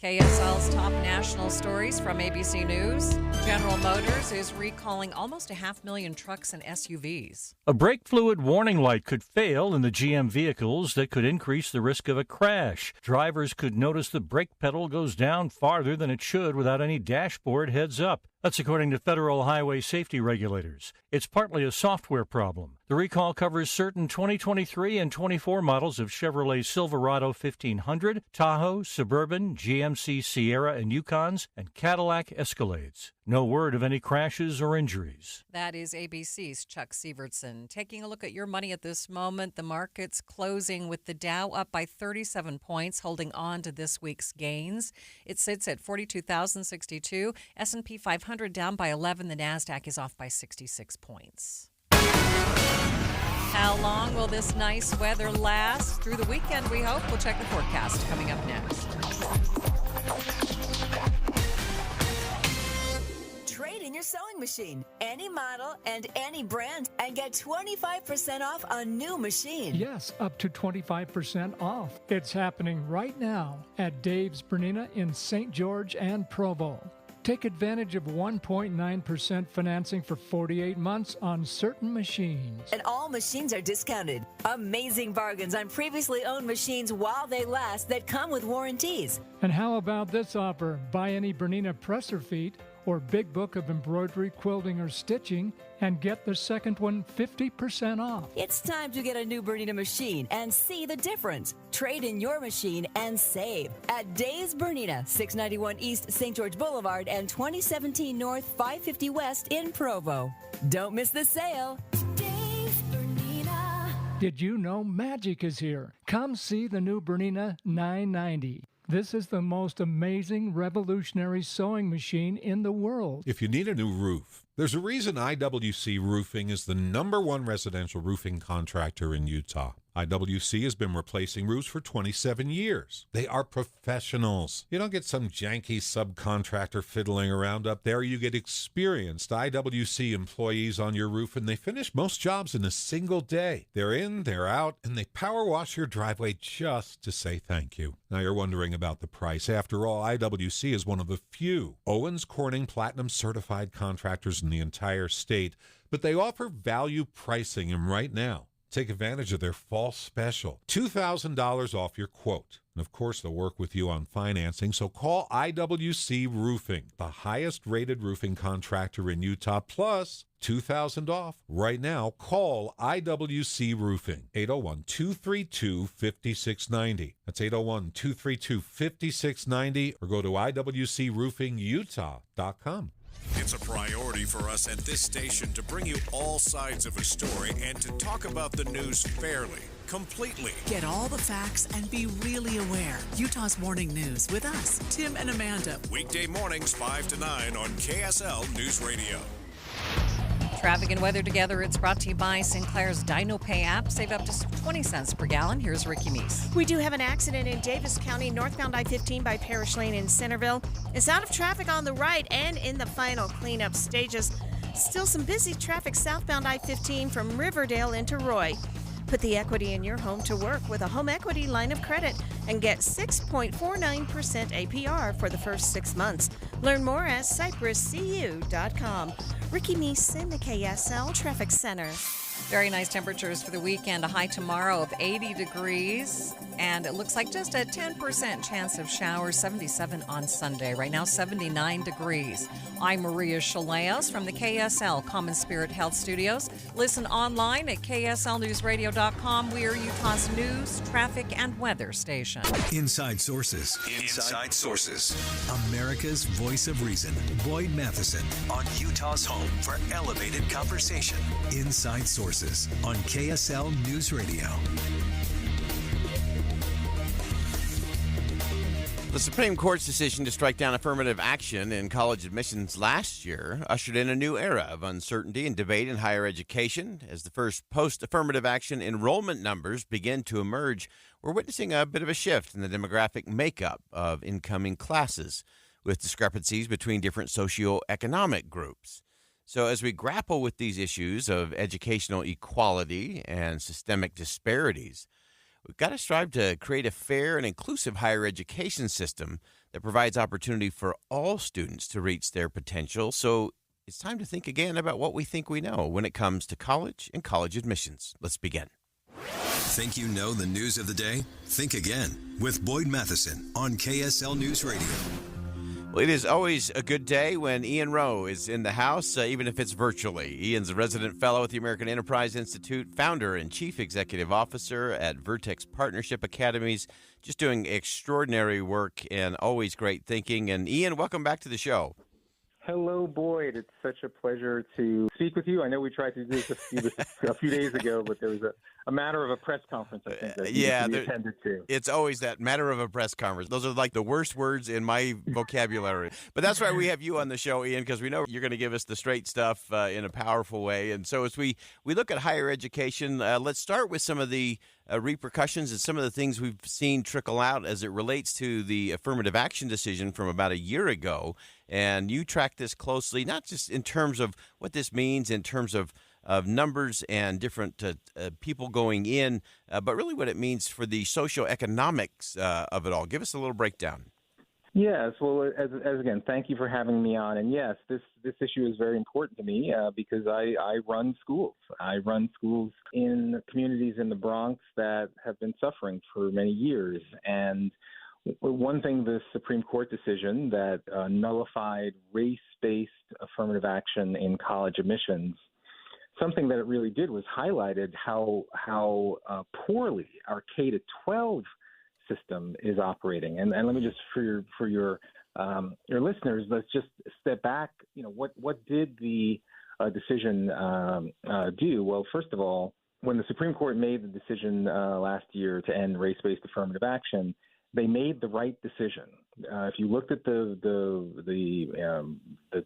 KSL's top national stories from ABC News. General Motors is recalling almost 500,000 trucks and SUVs. A brake fluid warning light could fail in the GM vehicles. That could increase the risk of a crash. Drivers could notice the brake pedal goes down farther than it should without any dashboard heads up. That's according to federal highway safety regulators. It's partly a software problem. The recall covers certain 2023 and 24 models of Chevrolet Silverado 1500, Tahoe, Suburban, GMC Sierra and Yukons, and Cadillac Escalades. No word of any crashes or injuries. That is ABC's Chuck Sievertson. Taking a look at your money at this moment, the market's closing with the Dow up by 37 points, holding on to this week's gains. It sits at 42,062. S&P 500 down by 11. The NASDAQ is off by 66 points. How long will this nice weather last? Through the weekend, we hope. We'll check the forecast coming up next. Trade in your sewing machine, any model and any brand, and get 25% off on new machine. Yes, up to 25% off. It's happening right now at Dave's Bernina in St. George and Provo. Take advantage of 1.9% financing for 48 months on certain machines. And all machines are discounted. Amazing bargains on previously owned machines while they last that come with warranties. And how about this offer? Buy any Bernina presser feet or big book of embroidery, quilting, or stitching, and get the second one 50% off. It's time to get a new Bernina machine and see the difference. Trade in your machine and save at Dave's Bernina, 691 East St. George Boulevard and 2017 North 550 West in Provo. Don't miss the sale. Dave's Bernina. Did you know magic is here? Come see the new Bernina 990. This is the most amazing, revolutionary sewing machine in the world. If you need a new roof, There's a reason IWC Roofing is the #1 residential roofing contractor in Utah. IWC has been replacing roofs for 27 years. They are professionals. You don't get some janky subcontractor fiddling around up there. You get experienced IWC employees on your roof, and they finish most jobs in a single day. They're in, they're out, and they power wash your driveway just to say thank you. Now you're wondering about the price. After all, IWC is one of the few Owens Corning Platinum certified contractors in the entire state, but they offer value pricing, and right now, take advantage of their fall special. $2,000 off your quote. And of course, they'll work with you on financing, so call IWC Roofing, the highest rated roofing contractor in Utah, plus $2,000 off. Right now, call IWC Roofing, 801-232-5690. That's 801-232-5690, or go to IWCRoofingUtah.com. It's a priority for us at this station to bring you all sides of a story and to talk about the news fairly, completely. Get all the facts and be really aware. Utah's Morning News with us, Tim and Amanda. Weekday mornings 5 to 9 on KSL News Radio. Traffic and weather together. It's brought to you by Sinclair's Dino Pay app. Save up to 20 cents per gallon. Here's Ricky Meese. We do have an accident in Davis County, northbound I-15 by Parish Lane in Centerville. It's out of traffic on the right and in the final cleanup stages. Still some busy traffic southbound I-15 from Riverdale into Roy. Put the equity in your home to work with a home equity line of credit and get 6.49% APR for the first 6 months. Learn more at cypresscu.com. Ricky Meese in the KSL Traffic Center. Very nice temperatures for the weekend. A high tomorrow of 80 degrees. And it looks like just a 10% chance of showers. 77 on Sunday. Right now, 79 degrees. I'm Maria Chaleos from the KSL Common Spirit Health Studios. Listen online at KSLNewsRadio.com. We are Utah's news, traffic, and weather station. Inside Sources. Inside Sources. America's voice of reason. Boyd Matheson on Utah's home for elevated conversation. Inside Sources on KSL News Radio. The Supreme Court's decision to strike down affirmative action in college admissions last year ushered in a new era of uncertainty and debate in higher education. As the first post-affirmative action enrollment numbers begin to emerge, we're witnessing a bit of a shift in the demographic makeup of incoming classes, with discrepancies between different socioeconomic groups. So as we grapple with these issues of educational equality and systemic disparities, we've got to strive to create a fair and inclusive higher education system that provides opportunity for all students to reach their potential. So it's time to think again about what we think we know when it comes to college and college admissions. Let's begin. Think you know the news of the day? Think again with Boyd Matheson on KSL News Radio. Well, it is always a good day when Ian Rowe is in the house, even if it's virtually. Ian's a resident fellow at the American Enterprise Institute, founder and chief executive officer at Vertex Partnership Academies, just doing extraordinary work and always great thinking. And Ian, welcome back to the show. Hello, Boyd. It's such a pleasure to speak with you. I know we tried to do this a few days ago, but there was a matter of a press conference, I think, that needed to be attended to. It's always that matter of a press conference. Those are like the worst words in my vocabulary. But that's why we have you on the show, Ian, because we know you're going to give us the straight stuff in a powerful way. And so as we look at higher education, let's start with some of the repercussions and some of the things we've seen trickle out as it relates to the affirmative action decision from about a year ago. And you track this closely, not just in terms of what this means in terms of numbers and different people going in, but really what it means for the socioeconomics of it all. Give us a little breakdown. Yes, well, as again, thank you for having me on. And yes, this issue is very important to me because I run schools. I run schools in communities in the Bronx that have been suffering for many years. And one thing, the Supreme Court decision that nullified race-based affirmative action in college admissions, something that it really did was highlighted how poorly our K-12 system is operating. And let me just, for your listeners, let's just step back. You know, what did the decision do? Well, first of all, when the Supreme Court made the decision last year to end race-based affirmative action, they made the right decision. If you looked at the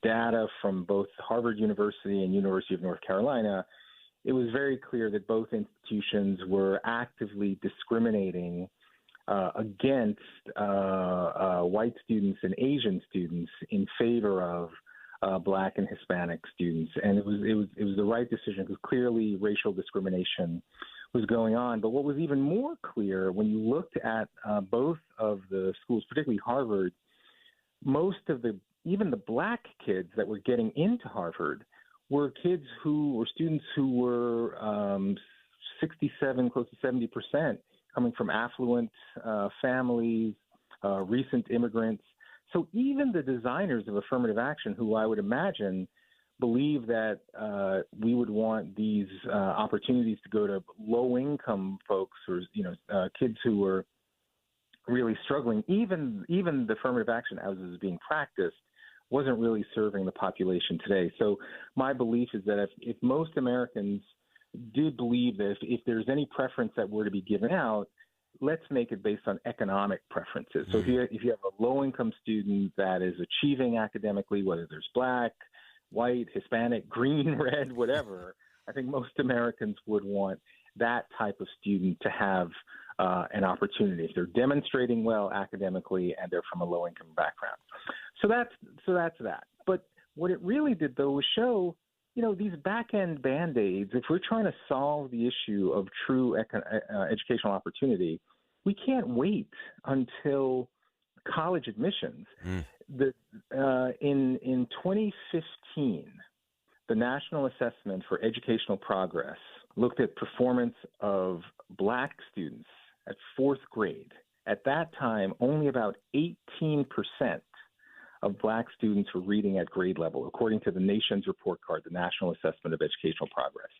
data from both Harvard University and University of North Carolina, it was very clear that both institutions were actively discriminating against white students and Asian students in favor of Black and Hispanic students, and it was the right decision because clearly racial discrimination was going on. But what was even more clear when you looked at both of the schools, particularly Harvard, most of even the Black kids that were getting into Harvard were students who were 67, close to 70%, coming from affluent families, recent immigrants. So even the designers of affirmative action, who I would imagine believe that we would want these opportunities to go to low-income folks or kids who were really struggling, even the affirmative action as it was being practiced wasn't really serving the population today. So my belief is that if most Americans did believe that if there's any preference that were to be given out, let's make it based on economic preferences. So if you have a low-income student that is achieving academically, whether there's Black, white, Hispanic, green, red, whatever, I think most Americans would want that type of student to have an opportunity if they're demonstrating well academically and they're from a low-income background. So that's that. But what it really did, though, was show, these back-end Band-Aids, if we're trying to solve the issue of true educational opportunity, we can't wait until college admissions. In 2015, the National Assessment for Educational Progress looked at performance of Black students at fourth grade. At that time, only about 18% of Black students were reading at grade level, according to the nation's report card, the National Assessment of Educational Progress.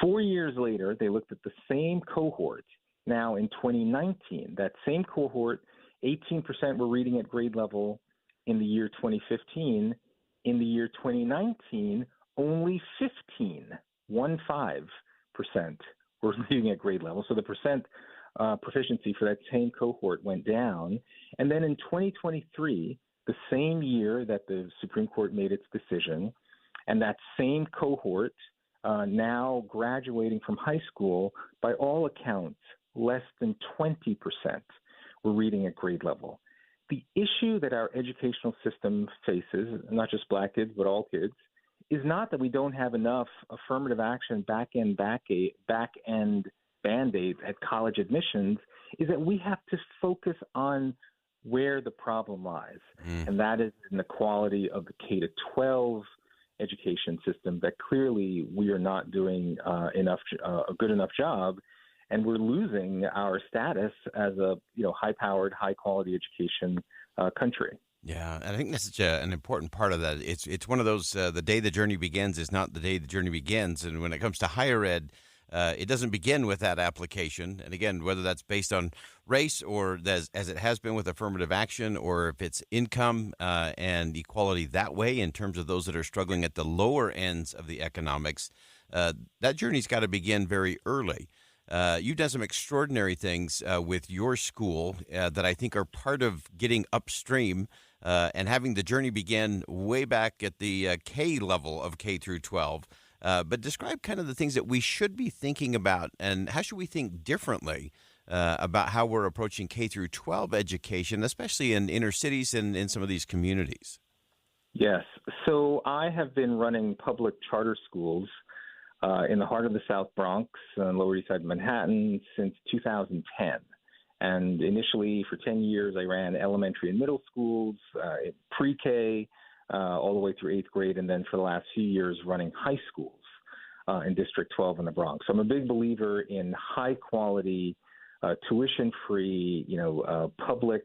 4 years later, they looked at the same cohort. Now, in 2019, that same cohort, 18% were reading at grade level in the year 2015. In the year 2019, only 15% were reading at grade level. So the percent proficiency for that same cohort went down. And then in 2023, the same year that the Supreme Court made its decision, and that same cohort now graduating from high school, by all accounts, less than 20% were reading at grade level. The issue that our educational system faces, not just Black kids, but all kids, is not that we don't have enough affirmative action back-end Band-Aids at college admissions, is that we have to focus on where the problem lies, and that is in the quality of the K-12 education system, that clearly we are not doing a good enough job, and we're losing our status as a high-powered, high-quality education country. Yeah, and I think that's such an important part of that. It's one of those, the day the journey begins is not the day the journey begins, and when it comes to higher ed, it doesn't begin with that application. And again, whether that's based on race or as it has been with affirmative action, or if it's income and equality that way in terms of those that are struggling at the lower ends of the economics, that journey's got to begin very early. You've done some extraordinary things with your school that I think are part of getting upstream and having the journey begin way back at the K level of K through 12. But describe kind of the things that we should be thinking about, and how should we think differently about how we're approaching K through 12 education, especially in inner cities and in some of these communities. Yes. So I have been running public charter schools in the heart of the South Bronx and Lower East Side of Manhattan since 2010. And initially, for 10 years, I ran elementary and middle schools, pre-K, all the way through 8th grade, and then for the last few years running high schools in District 12 in the Bronx. So I'm a big believer in high-quality, tuition-free, public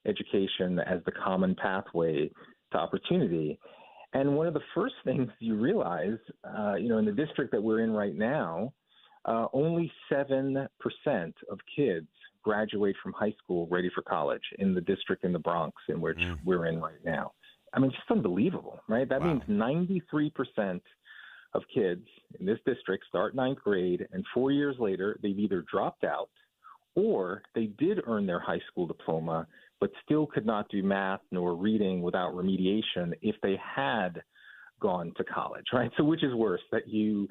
education as the common pathway to opportunity. And one of the first things you realize, in the district that we're in right now, only 7% of kids graduate from high school ready for college in the district in the Bronx in which we're in right now. I mean, it's just unbelievable, right? That means 93% of kids in this district start 9th grade, and 4 years later, they've either dropped out or they did earn their high school diploma, but still could not do math nor reading without remediation if they had gone to college, right? So which is worse, that you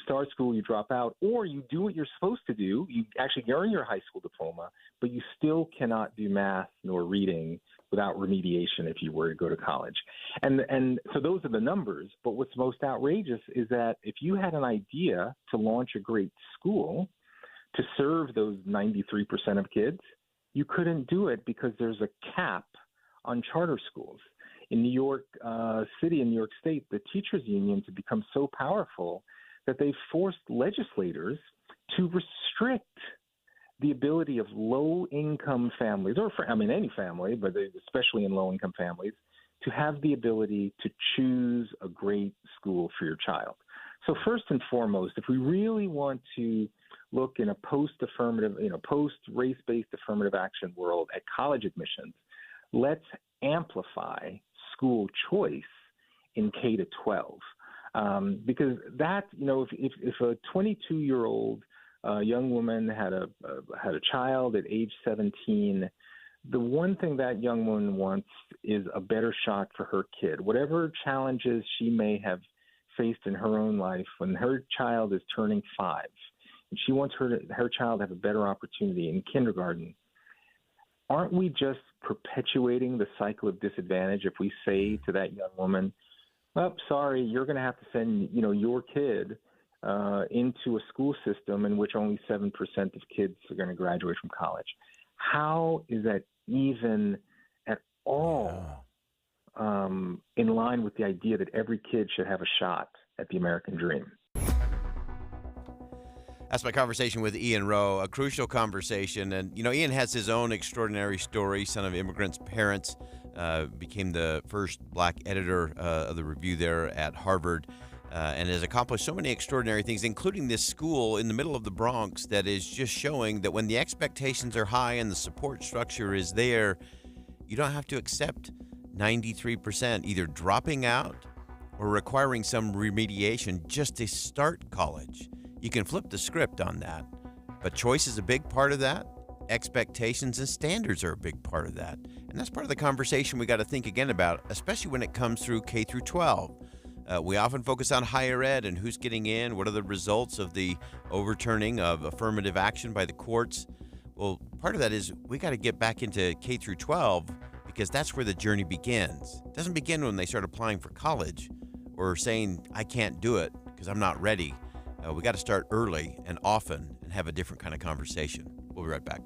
start school, you drop out, or you do what you're supposed to do, you actually earn your high school diploma, but you still cannot do math nor reading without remediation if you were to go to college. And so those are the numbers, but what's most outrageous is that if you had an idea to launch a great school to serve those 93% of kids, you couldn't do it because there's a cap on charter schools. In New York City and New York State, the teachers' unions have become so powerful that they've forced legislators to restrict the ability of low-income families, or any family, but especially in low-income families, to have the ability to choose a great school for your child. So first and foremost, if we really want to look in a post-affirmative, post-race-based affirmative action world at college admissions, let's amplify school choice in K to 12, because that, if a 22-year-old young woman had a child at age 17, the one thing that young woman wants is a better shot for her kid. Whatever challenges she may have faced in her own life, when her child is turning 5, and she wants her child to have a better opportunity in kindergarten, aren't we just perpetuating the cycle of disadvantage if we say to that young woman, well, sorry, you're going to have to send, your kid into a school system in which only 7% of kids are going to graduate from college? How is that even at all in line with the idea that every kid should have a shot at the American dream? That's my conversation with Ian Rowe, a crucial conversation. And, Ian has his own extraordinary story. Son of immigrants' parents, became the first black editor of the review there at Harvard, and has accomplished so many extraordinary things, including this school in the middle of the Bronx that is just showing that when the expectations are high and the support structure is there, you don't have to accept 93% either dropping out or requiring some remediation just to start college. You can flip the script on that, but choice is a big part of that. Expectations and standards are a big part of that. And that's part of the conversation we got to think again about, especially when it comes through K through 12. We often focus on higher ed and who's getting in, what are the results of the overturning of affirmative action by the courts. Well, part of that is we got to get back into K through 12 because that's where the journey begins. It doesn't begin when they start applying for college or saying, I can't do it because I'm not ready. We got to start early and often and have a different kind of conversation. We'll be right back.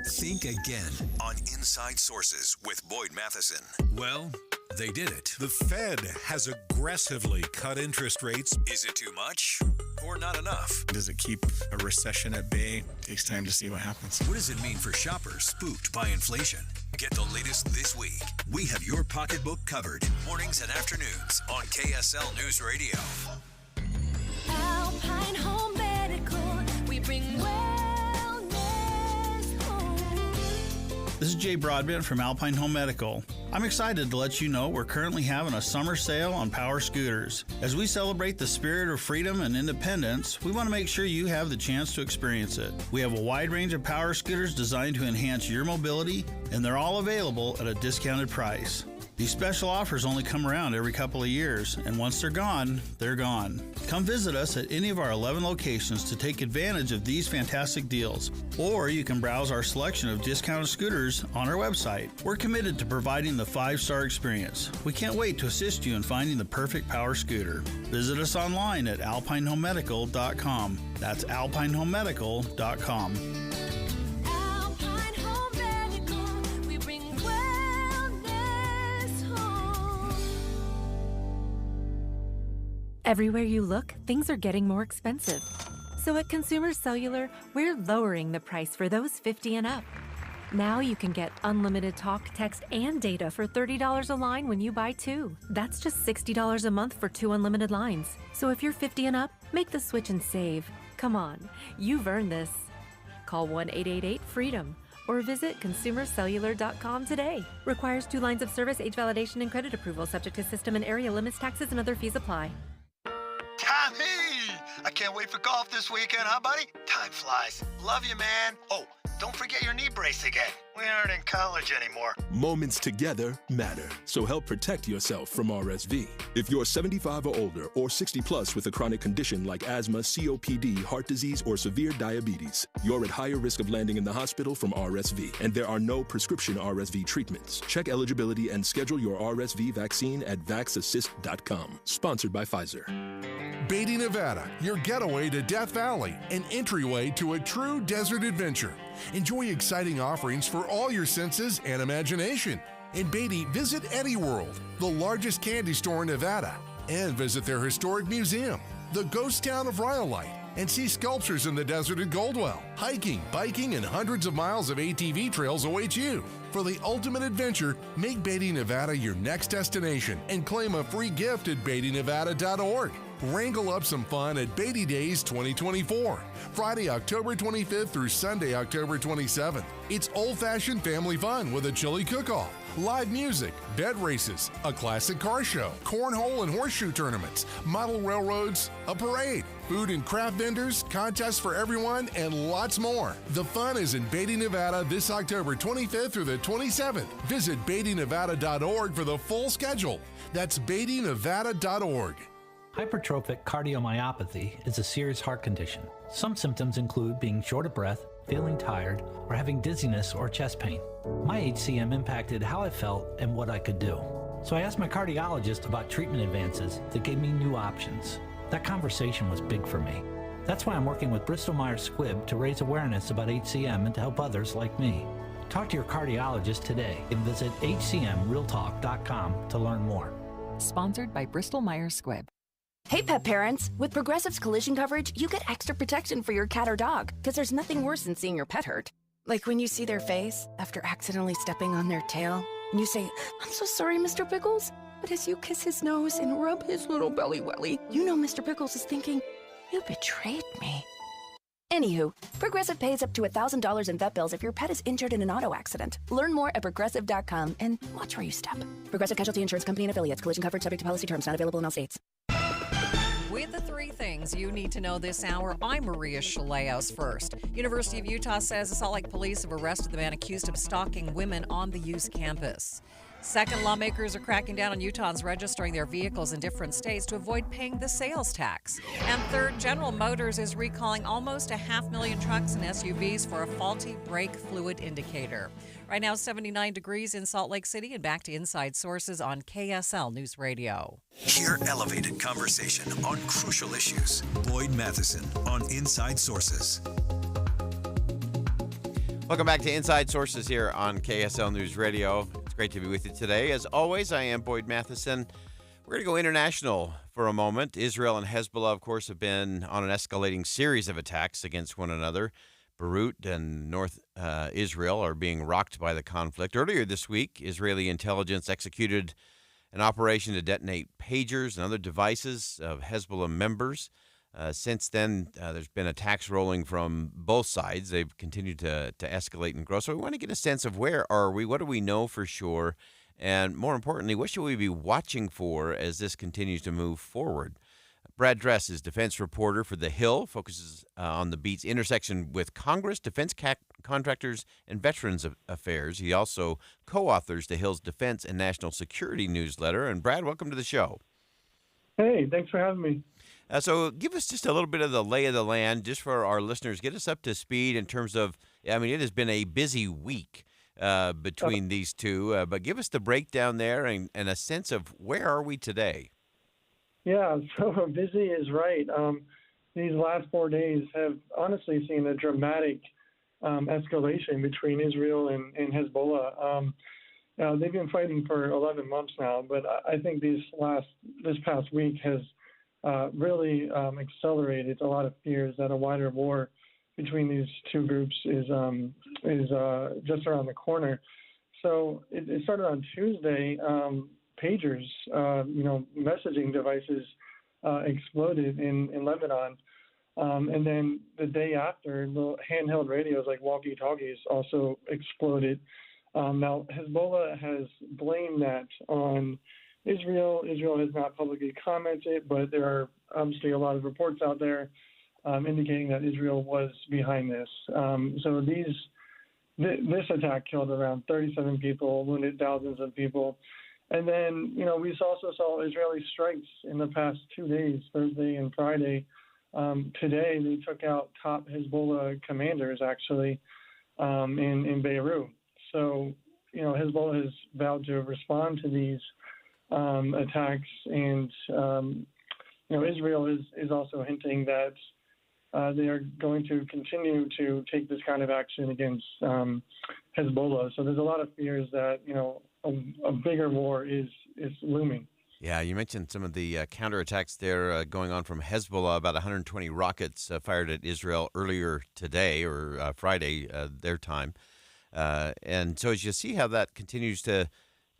Think again on Inside Sources with Boyd Matheson. Well, they did it. The Fed has aggressively cut interest rates. Is it too much or not enough? Does it keep a recession at bay? Takes time to see what happens. What does it mean for shoppers spooked by inflation? Get the latest this week. We have your pocketbook covered. Mornings and afternoons on KSL News Radio. Alpine Home Medical. We bring wellness home. This is Jay Broadbent from Alpine Home Medical. I'm excited to let you know we're currently having a summer sale on power scooters. As we celebrate the spirit of freedom and independence, we want to make sure you have the chance to experience it. We have a wide range of power scooters designed to enhance your mobility, and they're all available at a discounted price. These special offers only come around every couple of years, and once they're gone, they're gone. Come visit us at any of our 11 locations to take advantage of these fantastic deals, or you can browse our selection of discounted scooters on our website. We're committed to providing the 5-star experience. We can't wait to assist you in finding the perfect power scooter. Visit us online at alpinehomemedical.com. That's alpinehomemedical.com. Everywhere you look, things are getting more expensive. So at Consumer Cellular, we're lowering the price for those 50 and up. Now you can get unlimited talk, text, and data for $30 a line when you buy 2. That's just $60 a month for 2 unlimited lines. So if you're 50 and up, make the switch and save. Come on, you've earned this. Call 1-888-FREEDOM or visit consumercellular.com today. Requires 2 lines of service, age validation, and credit approval, subject to system and area limits, taxes, and other fees apply. Tommy, I can't wait for golf this weekend, huh, buddy? Time flies. Love you, man. Oh, don't forget your knee brace again. We aren't in college anymore. Moments together matter, so help protect yourself from RSV. If you're 75 or older or 60 plus with a chronic condition like asthma, COPD, heart disease, or severe diabetes, you're at higher risk of landing in the hospital from RSV, and there are no prescription RSV treatments. Check eligibility and schedule your RSV vaccine at vaxassist.com. Sponsored by Pfizer. Beatty, Nevada, your getaway to Death Valley, an entryway to a true desert adventure. Enjoy exciting offerings for all your senses and imagination. In Beatty, visit Eddie World, the largest candy store in Nevada, and visit their historic museum, the ghost town of Rhyolite, and see sculptures in the desert at Goldwell. Hiking, biking, and hundreds of miles of ATV trails await you. For the ultimate adventure, make Beatty, Nevada your next destination and claim a free gift at BeattyNevada.org. Wrangle up some fun at Beatty Days 2024, Friday, October 25th through Sunday, October 27th. It's old-fashioned family fun with a chili cook-off, live music, bed races, a classic car show, cornhole and horseshoe tournaments, model railroads, a parade, food and craft vendors, contests for everyone, and lots more. The fun is in Beatty, Nevada this October 25th through the 27th. Visit BeattyNevada.org for the full schedule. That's BeattyNevada.org. Hypertrophic cardiomyopathy is a serious heart condition. Some symptoms include being short of breath, feeling tired, or having dizziness or chest pain. My HCM impacted how I felt and what I could do. So I asked my cardiologist about treatment advances that gave me new options. That conversation was big for me. That's why I'm working with Bristol Myers Squibb to raise awareness about HCM and to help others like me. Talk to your cardiologist today and visit hcmrealtalk.com to learn more. Sponsored by Bristol Myers Squibb. Hey, pet parents! With Progressive's collision coverage, you get extra protection for your cat or dog, because there's nothing worse than seeing your pet hurt. Like when you see their face after accidentally stepping on their tail, and you say, "I'm so sorry, Mr. Pickles." But as you kiss his nose and rub his little belly welly, you know Mr. Pickles is thinking, "You betrayed me." Anywho, Progressive pays up to $1,000 in vet bills if your pet is injured in an auto accident. Learn more at Progressive.com and watch where you step. Progressive Casualty Insurance Company and Affiliates. Collision coverage subject to policy terms. Not available in all states. With the three things you need to know this hour, I'm Maria Shaleos first. University of Utah says the Salt Lake police have arrested the man accused of stalking women on the U's campus. Second, lawmakers are cracking down on Utahns registering their vehicles in different states to avoid paying the sales tax. And third, General Motors is recalling almost 500,000 trucks and SUVs for a faulty brake fluid indicator. Right now, 79 degrees in Salt Lake City, and back to Inside Sources on KSL News Radio. Hear elevated conversation on crucial issues. Boyd Matheson on Inside Sources. Welcome back to Inside Sources here on KSL News Radio. It's great to be with you today. As always, I am Boyd Matheson. We're going to go international for a moment. Israel and Hezbollah, of course, have been on an escalating series of attacks against one another. Beirut and North Israel are being rocked by the conflict. Earlier this week, Israeli intelligence executed an operation to detonate pagers and other devices of Hezbollah members. Since then, there's been attacks rolling from both sides. They've continued to escalate and grow. So we want to get a sense of where are we, what do we know for sure, and more importantly, what should we be watching for as this continues to move forward? Brad Dress is defense reporter for The Hill, focuses on the beat's intersection with Congress, defense contractors, and Veterans Affairs. He also co-authors The Hill's Defense and National Security newsletter. And Brad, welcome to the show. Hey, thanks for having me. So give us just a little bit of the lay of the land, just for our listeners. Get us up to speed in terms of, I mean, it has been a busy week between these two, but give us the breakdown there and a sense of where are we today? Yeah, so busy is right. These last 4 days have honestly seen a dramatic escalation between Israel and Hezbollah. They've been fighting for 11 months now, but I think this past week has really accelerated a lot of fears that a wider war between these two groups is just around the corner. So it started on Tuesday. Pagers, messaging devices exploded in Lebanon. And then the day after, the handheld radios like walkie-talkies also exploded. Now, Hezbollah has blamed that on Israel has not publicly commented, but there are obviously a lot of reports out there indicating that Israel was behind this. So this attack killed around 37 people, wounded thousands of people. And then, we also saw Israeli strikes in the past 2 days, Thursday and Friday. Today, they took out top Hezbollah commanders, actually, in Beirut. So, Hezbollah has vowed to respond to these attacks. And, Israel is also hinting that they are going to continue to take this kind of action against Hezbollah. So there's a lot of fears that, a bigger war is looming. Yeah, you mentioned some of the counterattacks there going on from Hezbollah, about 120 rockets fired at Israel earlier today or Friday, their time. And so as you see how that continues to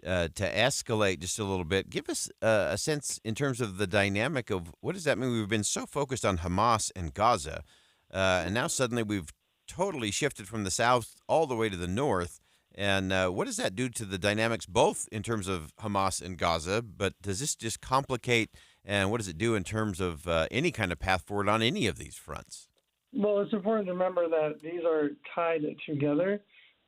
escalate just a little bit, give us a sense in terms of the dynamic of what does that mean? We've been so focused on Hamas and Gaza, and now suddenly we've totally shifted from the south all the way to the north. And what does that do to the dynamics, both in terms of Hamas and Gaza, but does this just complicate, and what does it do in terms of any kind of path forward on any of these fronts? Well, it's important to remember that these are tied together.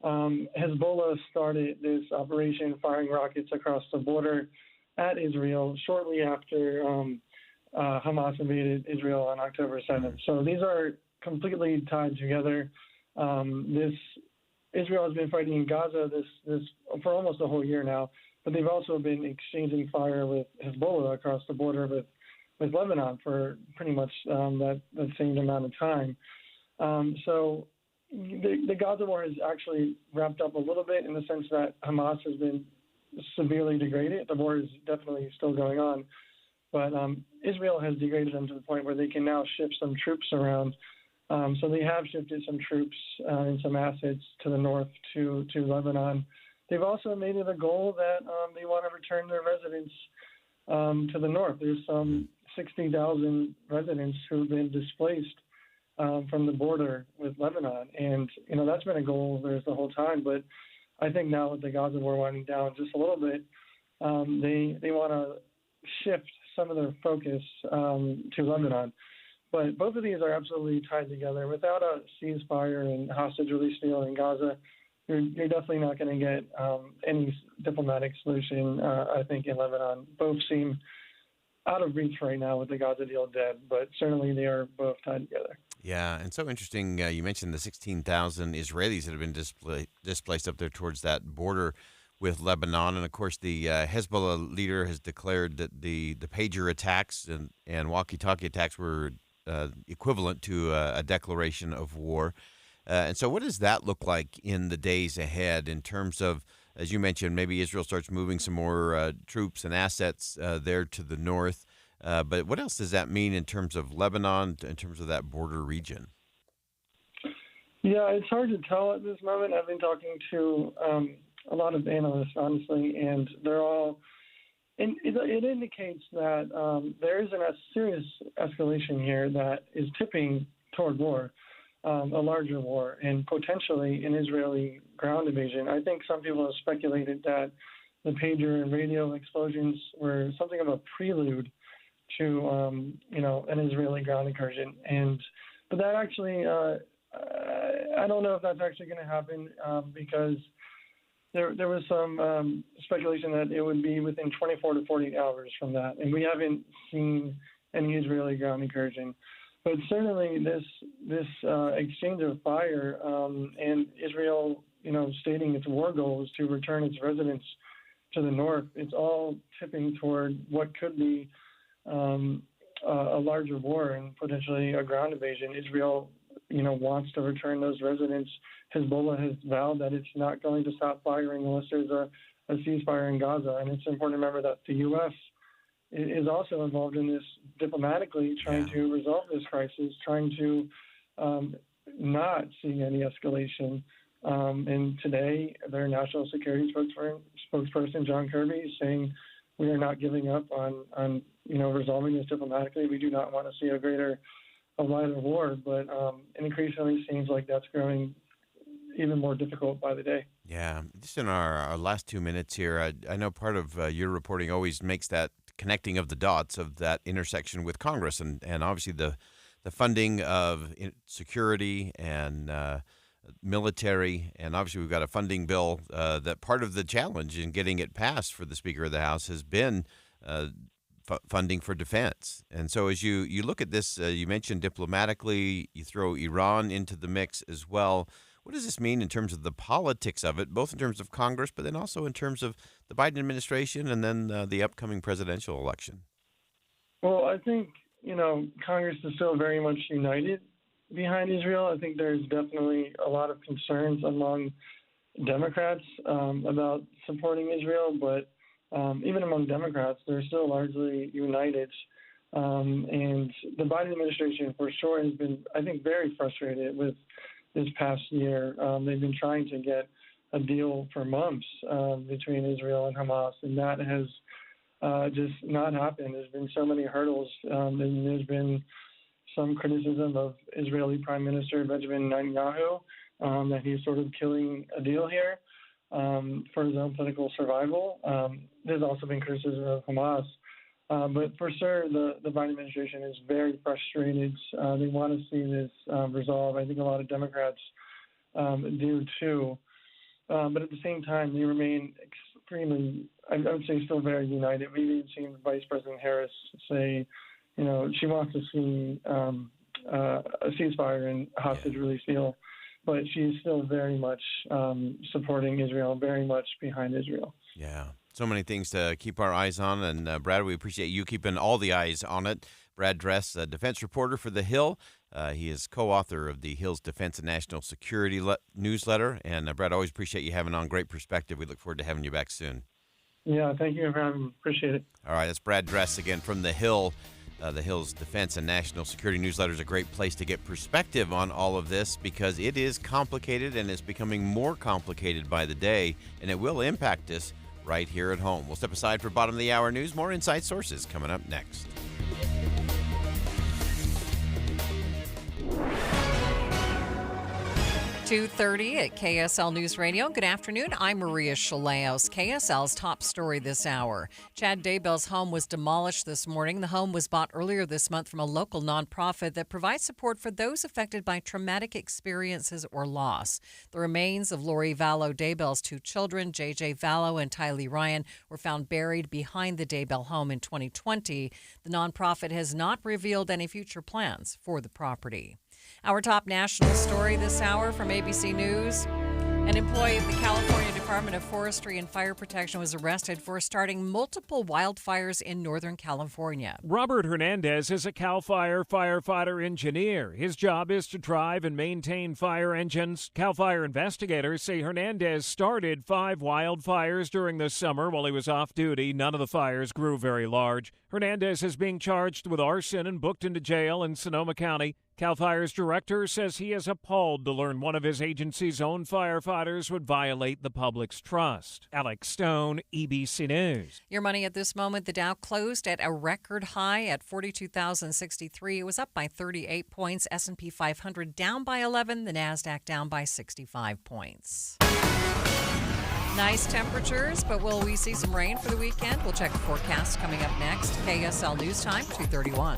Hezbollah started this operation firing rockets across the border at Israel shortly after Hamas invaded Israel on October 7th. So these are completely tied together. Israel has been fighting in Gaza this for almost a whole year now, but they've also been exchanging fire with Hezbollah across the border with Lebanon for pretty much that same amount of time. So the Gaza war has actually wrapped up a little bit in the sense that Hamas has been severely degraded. The war is definitely still going on, but Israel has degraded them to the point where they can now shift some troops around. So they have shifted some troops and some assets to the north to Lebanon. They've also made it a goal that they want to return their residents to the north. There's some 60,000 residents who've been displaced from the border with Lebanon. And, that's been a goal of theirs the whole time. But I think now with the Gaza war winding down just a little bit, they want to shift some of their focus to Lebanon. But both of these are absolutely tied together. Without a ceasefire and hostage release deal in Gaza, you're definitely not going to get any diplomatic solution, I think, in Lebanon. Both seem out of reach right now with the Gaza deal dead, but certainly they are both tied together. Yeah, and so interesting. You mentioned the 16,000 Israelis that have been displaced up there towards that border with Lebanon. And, of course, the Hezbollah leader has declared that the pager attacks and walkie-talkie attacks were equivalent to a declaration of war. And so what does that look like in the days ahead in terms of, as you mentioned, maybe Israel starts moving some more troops and assets there to the north. But what else does that mean in terms of Lebanon, in terms of that border region? Yeah, it's hard to tell at this moment. I've been talking to a lot of analysts, honestly, and they're all it indicates that there is a serious escalation here that is tipping toward war, a larger war, and potentially an Israeli ground invasion. I think some people have speculated that the pager and radio explosions were something of a prelude to, an Israeli ground incursion. But that actually, I don't know if that's actually going to happen because there was some speculation that it would be within 24 to 48 hours from that, and we haven't seen any Israeli ground incursion. But certainly this exchange of fire and Israel, stating its war goal is to return its residents to the north, it's all tipping toward what could be a larger war and potentially a ground invasion. Israel, wants to return those residents. Hezbollah has vowed that it's not going to stop firing unless there's a ceasefire in Gaza. And it's important to remember that the U.S. is also involved in this diplomatically, trying to resolve this crisis, trying to not see any escalation. And today, their national security spokesperson, John Kirby, is saying we are not giving up on resolving this diplomatically. We do not want to see a wider war, but it increasingly seems like that's growing even more difficult by the day. Yeah, just in our last 2 minutes here, I know part of your reporting always makes that connecting of the dots of that intersection with Congress and obviously the funding of security and military, and obviously we've got a funding bill that part of the challenge in getting it passed for the Speaker of the House has been funding for defense. And so as you look at this, you mentioned diplomatically, you throw Iran into the mix as well. What does this mean in terms of the politics of it, both in terms of Congress, but then also in terms of the Biden administration and then the upcoming presidential election? Well, I think, Congress is still very much united behind Israel. I think there's definitely a lot of concerns among Democrats about supporting Israel, but even among Democrats, they're still largely united. And the Biden administration, for sure, has been, I think, very frustrated with this past year. They've been trying to get a deal for months between Israel and Hamas, and that has just not happened. There's been so many hurdles, and there's been some criticism of Israeli Prime Minister Benjamin Netanyahu that he's sort of killing a deal here for his own political survival. There's also been criticism of Hamas. But for sure, the Biden administration is very frustrated. They want to see this resolved. I think a lot of Democrats do too. But at the same time, they remain extremely, I would say, still very united. We've even seen Vice President Harris say, she wants to see a ceasefire and hostage release deal. But she's still very much supporting Israel, very much behind Israel. Yeah. So many things to keep our eyes on. And Brad, we appreciate you keeping all the eyes on it. Brad Dress, a defense reporter for The Hill. He is co-author of The Hill's Defense and National Security newsletter. And Brad, always appreciate you having on. Great perspective. We look forward to having you back soon. Yeah, thank you for having me. Appreciate it. All right, that's Brad Dress again from The Hill. The Hill's Defense and National Security newsletter is a great place to get perspective on all of this because it is complicated and it's becoming more complicated by the day, and it will impact us right here at home. We'll step aside for bottom of the hour news. More Inside Sources coming up next. 2:30 at KSL News Radio. Good afternoon. I'm Maria Shilaos. KSL's top story this hour. Chad Daybell's home was demolished this morning. The home was bought earlier this month from a local nonprofit that provides support for those affected by traumatic experiences or loss. The remains of Lori Vallow Daybell's two children, J.J. Vallow and Tylee Ryan, were found buried behind the Daybell home in 2020. The nonprofit has not revealed any future plans for the property. Our top national story this hour from ABC News. An employee of the California Department of Forestry and Fire Protection was arrested for starting multiple wildfires in Northern California. Robert Hernandez is a CAL FIRE firefighter engineer. His job is to drive and maintain fire engines. CAL FIRE investigators say Hernandez started 5 wildfires during the summer while he was off duty. None of the fires grew very large. Hernandez is being charged with arson and booked into jail in Sonoma County. CAL FIRE's director says he is appalled to learn one of his agency's own firefighters would violate the public's trust. Alex Stone, ABC News. Your money at this moment, the Dow closed at a record high at 42,063. It was up by 38 points. S&P 500 down by 11. The NASDAQ down by 65 points. Nice temperatures, but will we see some rain for the weekend? We'll check the forecast coming up next. KSL News Time, 2:31.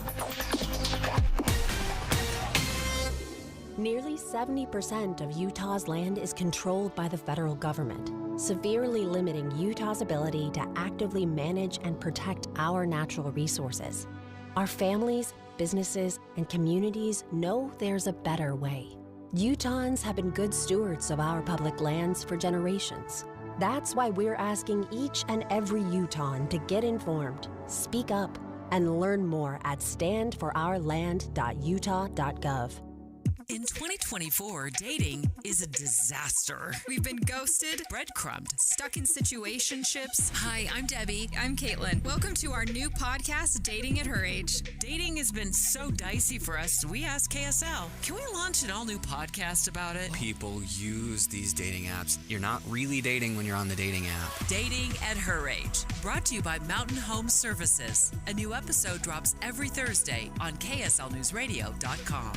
Nearly 70% of Utah's land is controlled by the federal government, severely limiting Utah's ability to actively manage and protect our natural resources. Our families, businesses, and communities know there's a better way. Utahns have been good stewards of our public lands for generations. That's why we're asking each and every Utahn to get informed, speak up, and learn more at standforourland.utah.gov. In 2024, dating is a disaster. We've been ghosted, breadcrumbed, stuck in situationships. Hi, I'm Debbie. I'm Caitlin. Welcome to our new podcast, Dating at Her Age. Dating has been so dicey for us, we asked KSL, can we launch an all-new podcast about it? People use these dating apps. You're not really dating when you're on the dating app. Dating at Her Age, brought to you by Mountain Home Services. A new episode drops every Thursday on KSLNewsRadio.com.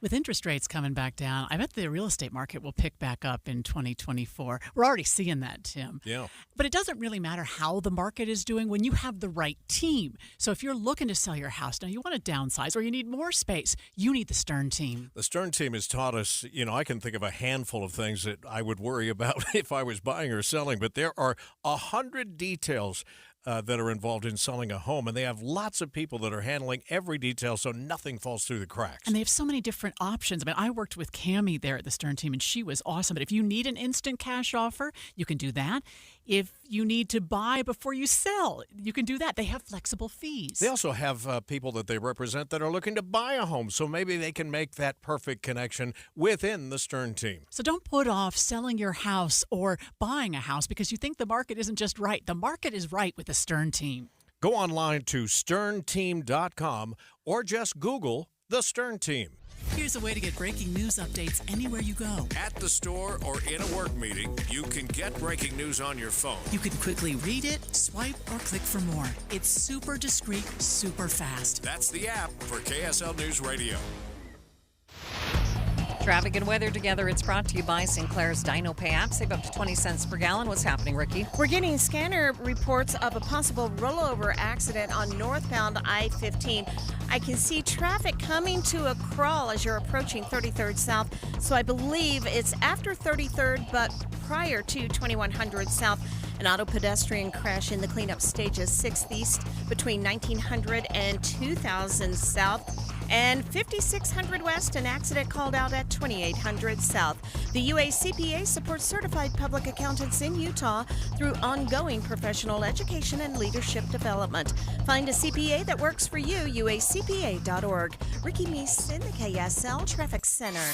With interest rates coming back down, I bet the real estate market will pick back up in 2024. We're already seeing that, Tim. Yeah. But it doesn't really matter how the market is doing when you have the right team. So if you're looking to sell your house, now you want to downsize or you need more space, you need the Stern team. The Stern team has taught us, I can think of a handful of things that I would worry about if I was buying or selling, but there are 100 details that are involved in selling a home, and they have lots of people that are handling every detail so nothing falls through the cracks. And they have so many different options. I mean, I worked with Cammie there at the Stern team, and she was awesome. But if you need an instant cash offer, you can do that. If you need to buy before you sell, you can do that. They have flexible fees. They also have people that they represent that are looking to buy a home, so maybe they can make that perfect connection within the Stern team. So don't put off selling your house or buying a house because you think the market isn't just right. The market is right with the Stern team. Go online to sternteam.com or just Google the Stern team. Here's a way to get breaking news updates anywhere you go. At the store or in a work meeting, you can get breaking news on your phone. You can quickly read it, swipe, or click for more. It's super discreet, super fast. That's the app for KSL News Radio. Traffic and weather together. It's brought to you by Sinclair's Dino Pay app. Save up to 20 cents per gallon. What's happening, Ricky? We're getting scanner reports of a possible rollover accident on northbound I-15. I can see traffic coming to a crawl as you're approaching 33rd South. So I believe it's after 33rd, but prior to 2100 South. An auto pedestrian crash in the cleanup stages 6th East between 1900 and 2000 South. And 5600 West, an accident called out at 2800 South. The UACPA supports certified public accountants in Utah through ongoing professional education and leadership development. Find a CPA that works for you, uacpa.org. Ricky Meese in the KSL Traffic Center.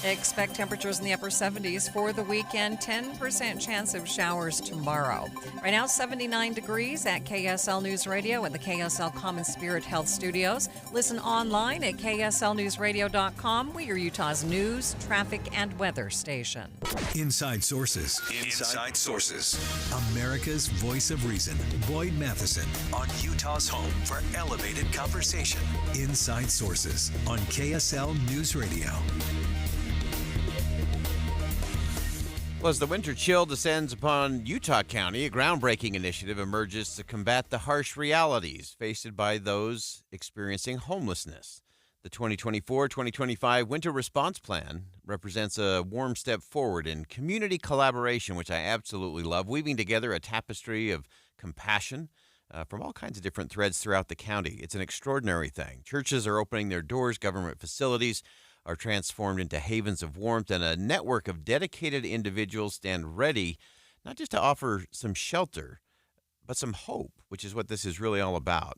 Expect temperatures in the upper 70s for the weekend. 10% chance of showers tomorrow. Right now, 79 degrees at KSL News Radio and the KSL Common Spirit Health Studios. Listen online at KSLNewsRadio.com. We are Utah's news, traffic, and weather station. Inside Sources. Inside Sources. America's voice of reason. Boyd Matheson On Utah's home for elevated conversation. Inside Sources on KSL News Radio. Well, as the winter chill descends upon Utah County, a groundbreaking initiative emerges to combat the harsh realities faced by those experiencing homelessness. The 2024-2025 Winter Response Plan represents a warm step forward in community collaboration, which I absolutely love, weaving together a tapestry of compassion from all kinds of different threads throughout the county. It's an extraordinary thing. Churches are opening their doors, government facilities are transformed into havens of warmth, and a network of dedicated individuals stand ready not just to offer some shelter, but some hope, which is what this is really all about.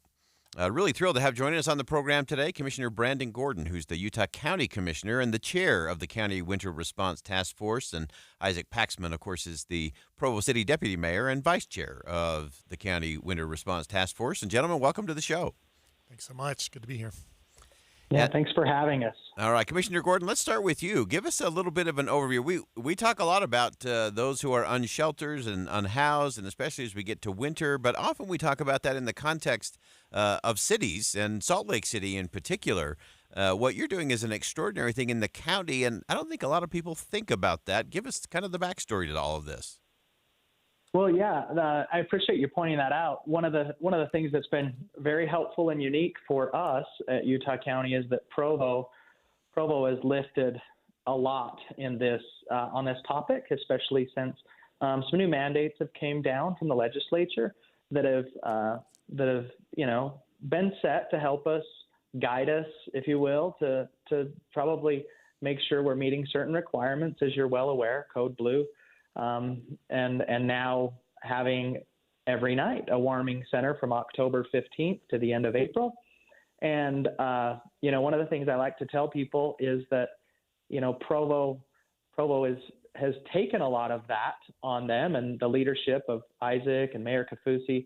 Really thrilled to have joining us on the program today Commissioner Brandon Gordon, who's the Utah County Commissioner and the chair of the County Winter Response Task Force, and Isaac Paxman, of course, is the Provo City Deputy Mayor and Vice Chair of the County Winter Response Task Force. And gentlemen, welcome to the show. Thanks so much. Good to be here. Yeah, thanks for having us. All right, Commissioner Gordon, let's start with you. Give us a little bit of an overview. We talk a lot about those who are unsheltered and unhoused, and especially as we get to winter, but often we talk about that in the context of cities, and Salt Lake City in particular. What you're doing is an extraordinary thing in the county, and I don't think a lot of people think about that. Give us kind of the backstory to all of this. Well, yeah, I appreciate you pointing that out. One of the things that's been very helpful and unique for us at Utah County is that Provo has lifted a lot in this on this topic, especially since some new mandates have came down from the legislature that have been set to help us, guide us, if you will, to probably make sure we're meeting certain requirements, as you're well aware, Code Blue. And now having every night a warming center from October 15th to the end of April. And, one of the things I like to tell people is that, Provo has taken a lot of that on them, and the leadership of Isaac and Mayor Kafusi.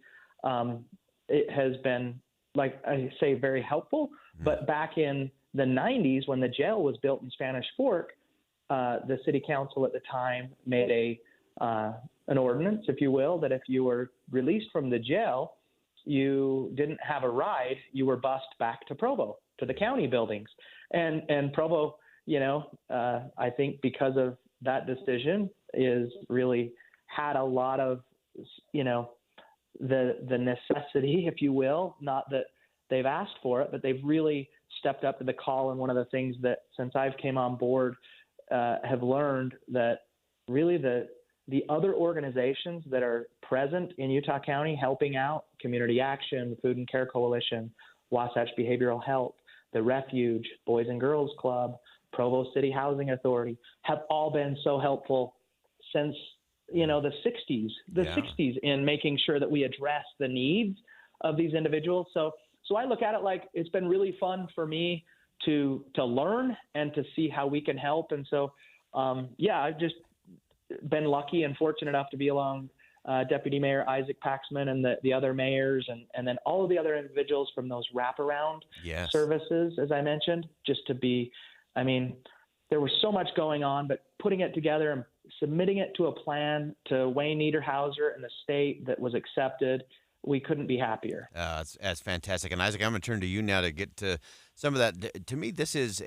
It has been, like I say, very helpful. Mm-hmm. But back in the 90s, when the jail was built in Spanish Fork, the city council at the time made an ordinance, if you will, that if you were released from the jail, you didn't have a ride, you were bused back to Provo, to the county buildings. And Provo, I think because of that decision is really had a lot of, the necessity, if you will, not that they've asked for it, but they've really stepped up to the call. And one of the things that since I've came on board have learned that really the other organizations that are present in Utah County helping out, Community Action, Food and Care Coalition, Wasatch Behavioral Health, the Refuge, Boys and Girls Club, Provo City Housing Authority, have all been so helpful since, the 60s in making sure that we address the needs of these individuals. So I look at it like it's been really fun for me to learn and to see how we can help. And so, I've just been lucky and fortunate enough to be along Deputy Mayor Isaac Paxman and the other mayors and then all of the other individuals from those wraparound services, as I mentioned, just to be, there was so much going on, but putting it together and submitting it to a plan to Wayne Niederhauser and the state that was accepted, we couldn't be happier. That's fantastic. And Isaac, I'm going to turn to you now to get to some of that. To me, this is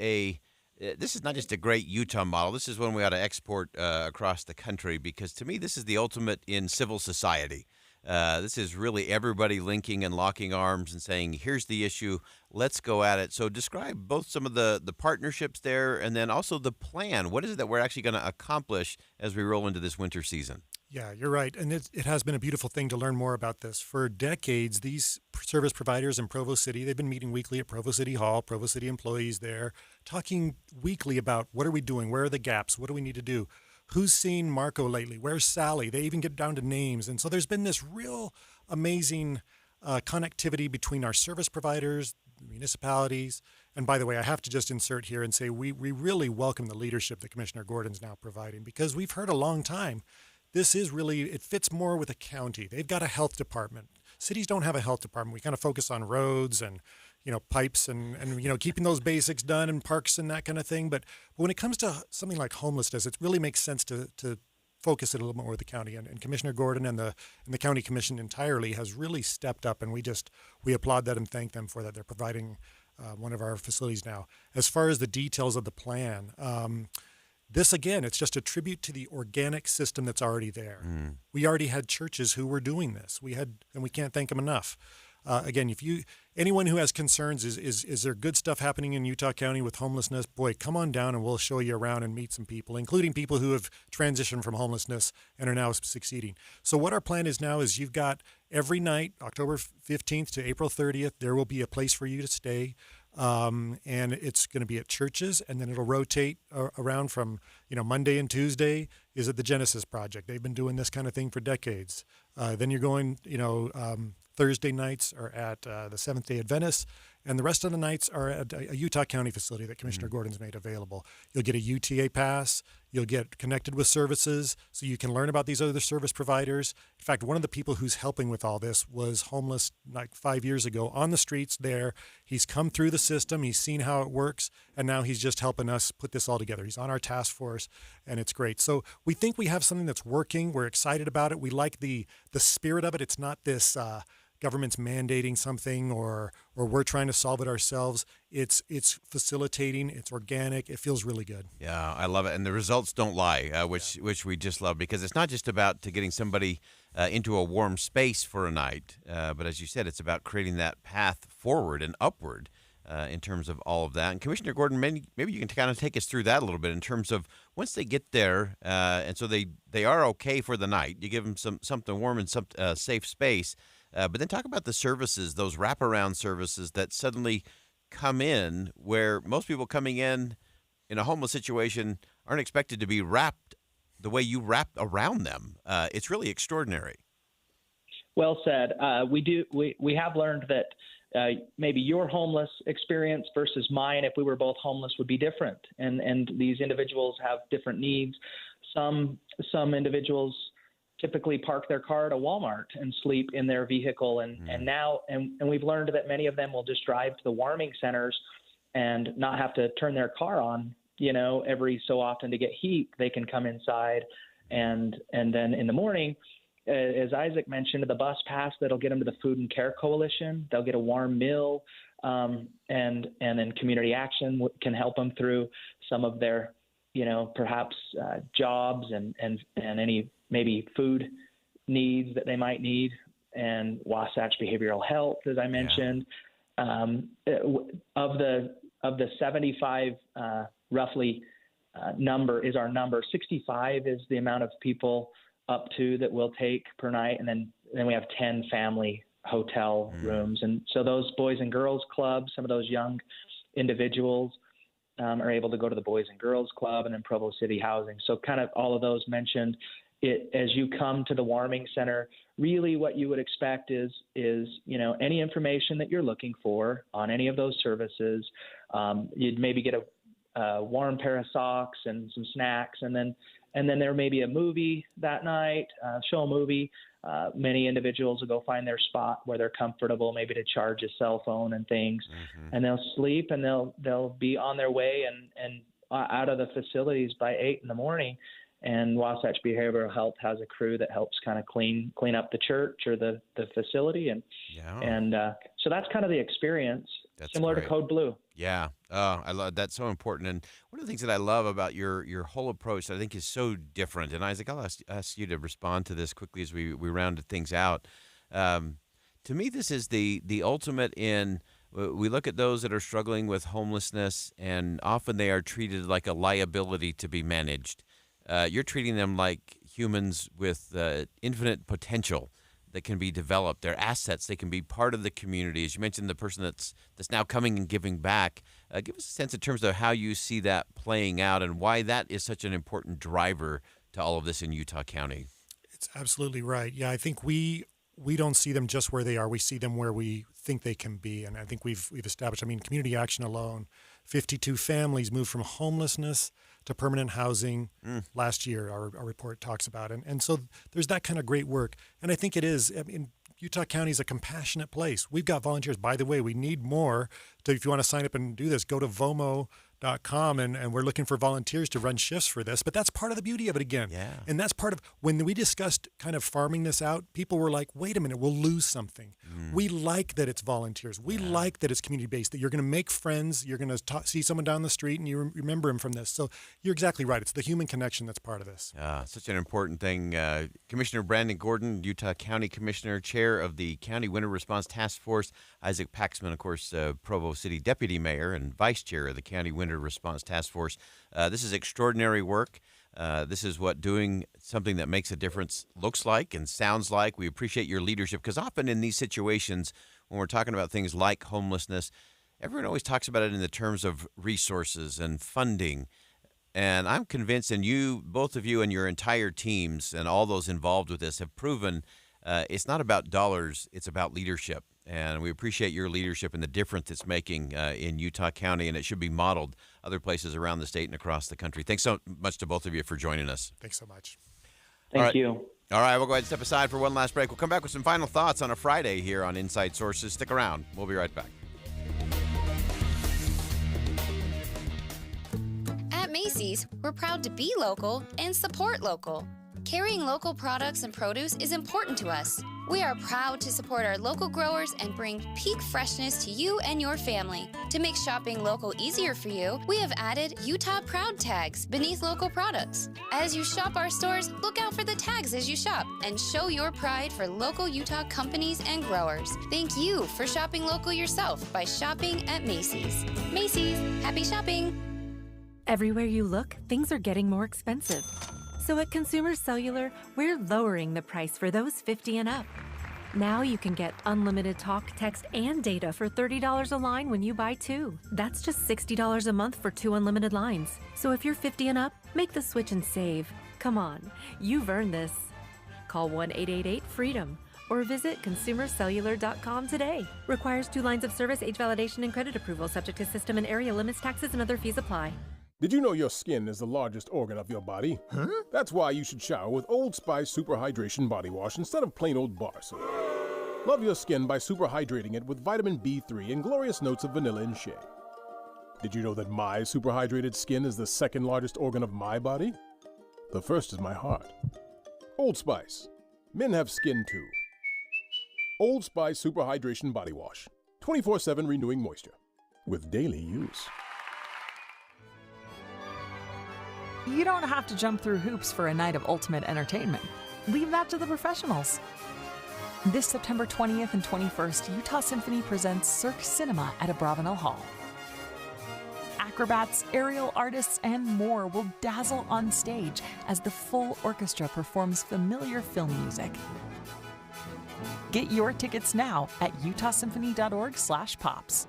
not just a great Utah model. This is one we ought to export across the country because to me, this is the ultimate in civil society. This is really everybody linking and locking arms and saying, here's the issue, let's go at it. So describe both some of the partnerships there and then also the plan. What is it that we're actually going to accomplish as we roll into this winter season? Yeah, you're right. And it has been a beautiful thing to learn more about this. For decades, these service providers in Provo City, they've been meeting weekly at Provo City Hall, Provo City employees there, talking weekly about what are we doing? Where are the gaps? What do we need to do? Who's seen Marco lately? Where's Sally? They even get down to names. And so there's been this real amazing connectivity between our service providers, municipalities. And by the way, I have to just insert here and say we really welcome the leadership that Commissioner Gordon's now providing because we've heard a long time this is really, it fits more with a county. They've got a health department. Cities don't have a health department. We kind of focus on roads and, pipes and keeping those basics done and parks and that kind of thing. But when it comes to something like homelessness, it really makes sense to focus it a little more with the county. And Commissioner Gordon and the county commission entirely has really stepped up, and we applaud that and thank them for that. They're providing one of our facilities now. As far as the details of the plan, this, again, it's just a tribute to the organic system that's already there. We already had churches who were doing this. And we can't thank them enough. Again, anyone who has concerns, is there good stuff happening in Utah County with homelessness? Boy, come on down and we'll show you around and meet some people, including people who have transitioned from homelessness and are now succeeding. So what our plan is now is you've got every night, October 15th to April 30th, there will be a place for you to stay. And it's going to be at churches, and then it'll rotate around from, Monday and Tuesday is at the Genesis Project. They've been doing this kind of thing for decades. Then you're going, Thursday nights are at the Seventh-day Adventists, and the rest of the nights are at a Utah County facility that Commissioner Gordon's made available. You'll get a UTA pass. You'll get connected with services so you can learn about these other service providers. In fact, one of the people who's helping with all this was homeless like 5 years ago on the streets there. He's come through the system. He's seen how it works, and now he's just helping us put this all together. He's on our task force, and it's great. So we think we have something that's working. We're excited about it. We like the spirit of it. It's not this government's mandating something or we're trying to solve it ourselves. It's facilitating. It's organic. It feels really good. Yeah, I love it. And the results don't lie, which we just love because it's not just about getting somebody into a warm space for a night, but as you said, it's about creating that path forward and upward in terms of all of that. And Commissioner Gordon, maybe you can kind of take us through that a little bit in terms of once they get there, and so they are okay for the night. You give them something warm and some safe space. But then talk about the services, those wraparound services that suddenly come in where most people coming in a homeless situation aren't expected to be wrapped the way you wrap around them. It's really extraordinary. Well said. We have learned that maybe your homeless experience versus mine, if we were both homeless, would be different. And these individuals have different needs. Some individuals typically park their car at a Walmart and sleep in their vehicle. And we've learned that many of them will just drive to the warming centers and not have to turn their car on, every so often to get heat. They can come inside and then in the morning, as Isaac mentioned, the bus pass that'll get them to the Food and Care Coalition. They'll get a warm meal, and then Community Action can help them through some of their, perhaps jobs and any maybe food needs that they might need, and Wasatch Behavioral Health, as I mentioned. Of the 75 roughly number is our number. 65 is the amount of people up to that we'll take per night, and then we have 10 family hotel rooms. And so those Boys and Girls Clubs, some of those young individuals are able to go to the Boys and Girls Club, and then Provo City Housing. So kind of all of those mentioned. As you come to the warming center, really what you would expect is any information that you're looking for on any of those services. You'd maybe get a warm pair of socks and some snacks, and then there may be a movie that night, show a movie. Many individuals will go find their spot where they're comfortable, maybe to charge a cell phone and things, and they'll sleep, and they'll be on their way and out of the facilities by 8 in the morning. And Wasatch Behavioral Health has a crew that helps kind of clean up the church or the facility, and so that's kind of the experience. That's similar to Code Blue. Yeah, I love that's so important. And one of the things that I love about your whole approach that I think is so different. And Isaac, I'll ask you to respond to this quickly as we rounded things out. To me, this is the ultimate in. We look at those that are struggling with homelessness, and often they are treated like a liability to be managed. You're treating them like humans with infinite potential that can be developed. They're assets. They can be part of the community. As you mentioned, the person that's now coming and giving back. Give us a sense in terms of how you see that playing out and why that is such an important driver to all of this in Utah County. It's absolutely right. Yeah, I think we don't see them just where they are. We see them where we think they can be. And I think we've established, Community Action alone, 52 families moved from homelessness to permanent housing last year, our report talks about. And so there's that kind of great work. And I think it is, Utah County is a compassionate place. We've got volunteers. By the way, we need more. So if you want to sign up and do this, go to vomo.com, and we're looking for volunteers to run shifts for this. But that's part of the beauty of it again. Yeah. And that's part of, when we discussed kind of farming this out, people were like, wait a minute, we'll lose something. We like that it's volunteers. We like that it's community-based, that you're going to make friends, you're going to see someone down the street, and you remember him from this. So you're exactly right. It's the human connection that's part of this. Such an important thing. Commissioner Brandon Gordon, Utah County Commissioner, Chair of the County Winter Response Task Force. Isaac Paxman, of course, Provo City Deputy Mayor and Vice Chair of the County Winter Response Task Force. This is extraordinary work. This is what doing something that makes a difference looks like and sounds like. We appreciate your leadership, because often in these situations, when we're talking about things like homelessness, everyone always talks about it in the terms of resources and funding. And I'm convinced, and you, both of you and your entire teams and all those involved with this have proven it's not about dollars, it's about leadership. And we appreciate your leadership and the difference it's making in Utah County, and it should be modeled other places around the state and across the country. Thanks so much to both of you for joining us. Thanks so much. Thank you. All right, we'll go ahead and step aside for one last break. We'll come back with some final thoughts on a Friday here on Inside Sources. Stick around. We'll be right back. At Macy's, we're proud to be local and support local. Carrying local products and produce is important to us. We are proud to support our local growers and bring peak freshness to you and your family. To make shopping local easier for you, we have added Utah Proud tags beneath local products. As you shop our stores, look out for the tags as you shop and show your pride for local Utah companies and growers. Thank you for shopping local yourself by shopping at Macy's. Macy's, happy shopping! Everywhere you look, things are getting more expensive. So at Consumer Cellular, we're lowering the price for those 50 and up. Now you can get unlimited talk, text, and data for $30 a line when you buy 2. That's just $60 a month for 2 unlimited lines. So if you're 50 and up, make the switch and save. Come on, you've earned this. Call 1-888-FREEDOM or visit consumercellular.com today. Requires 2 lines of service, age validation, and credit approval, subject to system and area limits, taxes, and other fees apply. Did you know your skin is the largest organ of your body? Huh? That's why you should shower with Old Spice Super Hydration Body Wash instead of plain old bar soap. Love your skin by super hydrating it with vitamin B3 and glorious notes of vanilla and shea. Did you know that my super hydrated skin is the second largest organ of my body? The first is my heart. Old Spice. Men have skin too. Old Spice Super Hydration Body Wash. 24/7 renewing moisture. With daily use. You don't have to jump through hoops for a night of ultimate entertainment. Leave that to the professionals. This September 20th and 21st, Utah Symphony presents Cirque Cinema at Abravanel Hall. Acrobats, aerial artists, and more will dazzle on stage as the full orchestra performs familiar film music. Get your tickets now at utahsymphony.org/pops.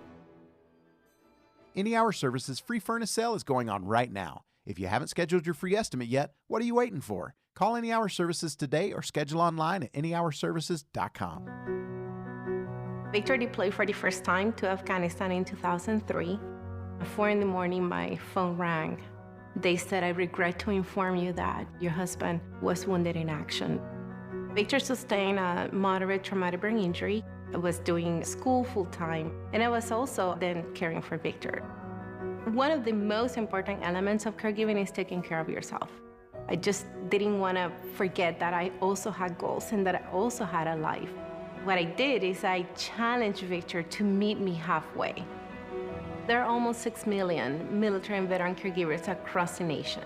Any Hour Services free furnace sale is going on right now. If you haven't scheduled your free estimate yet, what are you waiting for? Call Any Hour Services today or schedule online at anyhourservices.com. Victor deployed for the first time to Afghanistan in 2003. At 4 in the morning, my phone rang. They said, "I regret to inform you that your husband was wounded in action." Victor sustained a moderate traumatic brain injury. I was doing school full-time, and I was also then caring for Victor. One of the most important elements of caregiving is taking care of yourself. I just didn't want to forget that I also had goals and that I also had a life. What I did is I challenged Victor to meet me halfway. There are almost 6 million military and veteran caregivers across the nation.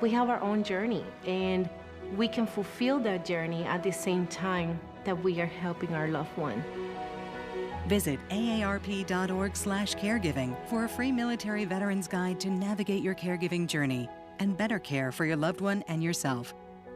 We have our own journey, and we can fulfill that journey at the same time that we are helping our loved one. Visit aarp.org/caregiving for a free military veterans guide to navigate your caregiving journey and better care for your loved one and yourself.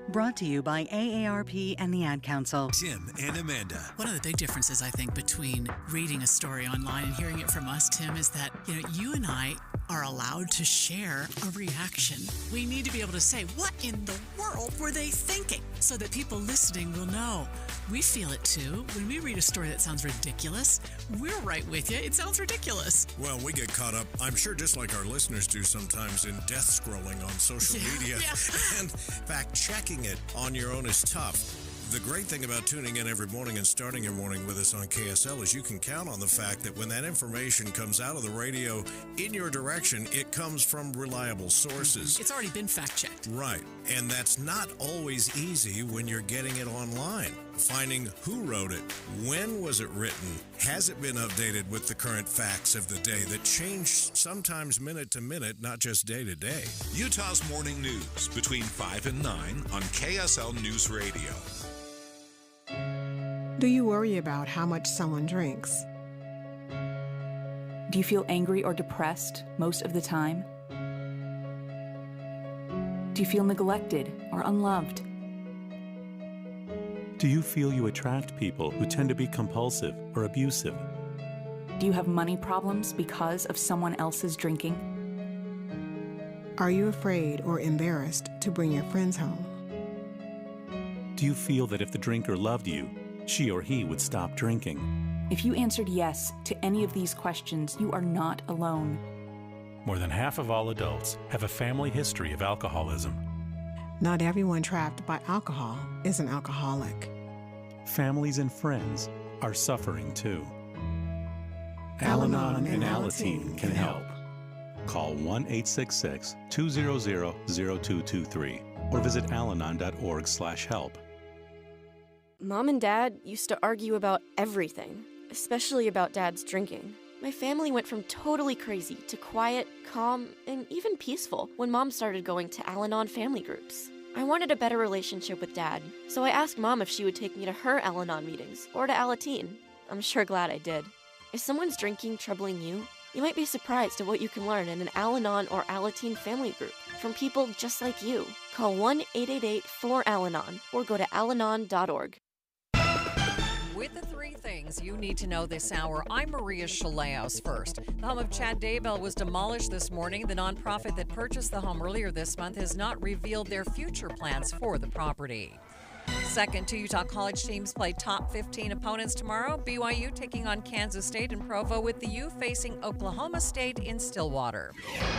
Brought to you by AARP and the Ad Council. Tim and Amanda. One of the big differences, I think, between reading a story online and hearing it from us, Tim, is that, you and I are allowed to share a reaction. We need to be able to say, what in the world were they thinking? So that people listening will know. We feel it too. When we read a story that sounds ridiculous, we're right with you. It sounds ridiculous. Well, we get caught up, I'm sure just like our listeners do sometimes, in death scrolling on social media. And fact-checking it on your own is tough. The great thing about tuning in every morning and starting your morning with us on KSL is you can count on the fact that when that information comes out of the radio in your direction, it comes from reliable sources. It's already been fact-checked. Right. And that's not always easy when you're getting it online. Finding who wrote it, when was it written, has it been updated with the current facts of the day that change sometimes minute to minute, not just day to day. Utah's Morning News between 5 and 9 on KSL News Radio. Do you worry about how much someone drinks? Do you feel angry or depressed most of the time? Do you feel neglected or unloved? Do you feel you attract people who tend to be compulsive or abusive? Do you have money problems because of someone else's drinking? Are you afraid or embarrassed to bring your friends home? Do you feel that if the drinker loved you, she or he would stop drinking? If you answered yes to any of these questions, you are not alone. More than half of all adults have a family history of alcoholism. Not everyone trapped by alcohol is an alcoholic. Families and friends are suffering too. Al-Anon and Alateen can help. Call 1-866-200-0223 or visit alanon.org/help. Mom and Dad used to argue about everything, especially about Dad's drinking. My family went from totally crazy to quiet, calm, and even peaceful when Mom started going to Al-Anon family groups. I wanted a better relationship with Dad, so I asked Mom if she would take me to her Al-Anon meetings or to Alateen. I'm sure glad I did. If someone's drinking troubling you, you might be surprised at what you can learn in an Al-Anon or Alateen family group from people just like you. Call 1-888-4-ALANON or go to alanon.org. With the three things you need to know this hour, I'm Maria Shaleos first. The home of Chad Daybell was demolished this morning. The nonprofit that purchased the home earlier this month has not revealed their future plans for the property. Second, two Utah College teams play top 15 opponents tomorrow. BYU taking on Kansas State in Provo, with the U facing Oklahoma State in Stillwater.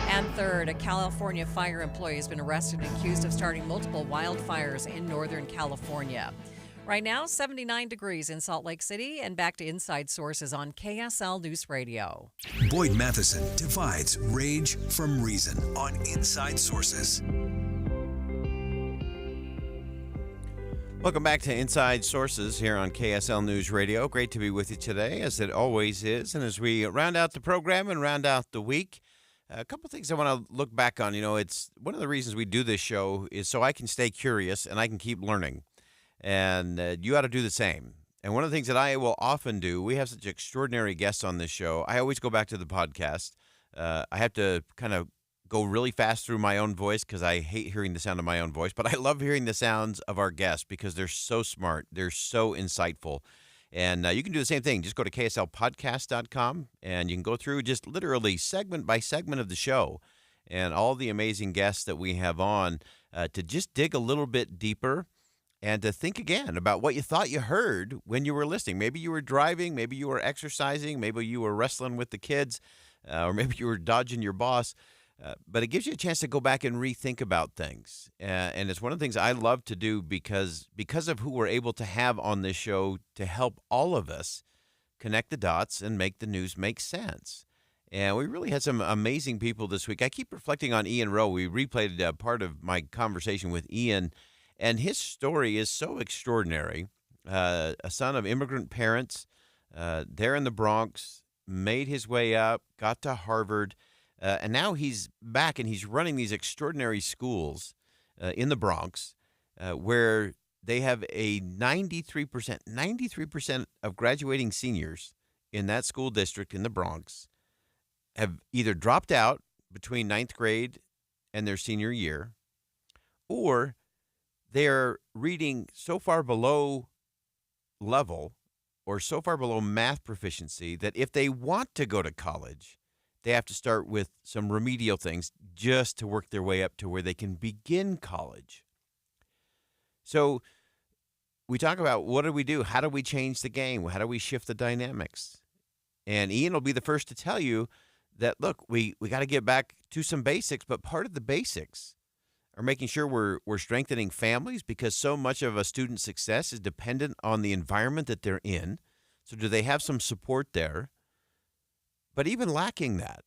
And third, a California fire employee has been arrested and accused of starting multiple wildfires in Northern California. Right now, 79 degrees in Salt Lake City, and back to Inside Sources on KSL News Radio. Boyd Matheson divides rage from reason on Inside Sources. Welcome back to Inside Sources here on KSL News Radio. Great to be with you today, as it always is. And as we round out the program and round out the week, a couple things I want to look back on. You know, it's one of the reasons we do this show is so I can stay curious and I can keep learning. And you ought to do the same. And one of the things that I will often do, we have such extraordinary guests on this show. I always go back to the podcast. I have to kind of go really fast through my own voice because I hate hearing the sound of my own voice, but I love hearing the sounds of our guests because they're so smart. They're so insightful. And you can do the same thing. Just go to kslpodcast.com and you can go through just literally segment by segment of the show and all the amazing guests that we have on to just dig a little bit deeper and to think again about what you thought you heard when you were listening. Maybe you were driving, maybe you were exercising, maybe you were wrestling with the kids, or maybe you were dodging your boss. But it gives you a chance to go back and rethink about things. And it's one of the things I love to do because of who we're able to have on this show to help all of us connect the dots and make the news make sense. And we really had some amazing people this week. I keep reflecting on Ian Rowe. We replayed part of my conversation with Ian, and his story is so extraordinary. A son of immigrant parents there in the Bronx, made his way up, got to Harvard, and now he's back and he's running these extraordinary schools in the Bronx where they have a 93% of graduating seniors in that school district in the Bronx have either dropped out between ninth grade and their senior year, or they're reading so far below level or so far below math proficiency that if they want to go to college, they have to start with some remedial things just to work their way up to where they can begin college. So we talk about what do we do? How do we change the game? How do we shift the dynamics? And Ian will be the first to tell you that, look, we got to get back to some basics, but part of the basics are making sure we're strengthening families because so much of a student's success is dependent on the environment that they're in. So do they have some support there? But even lacking that,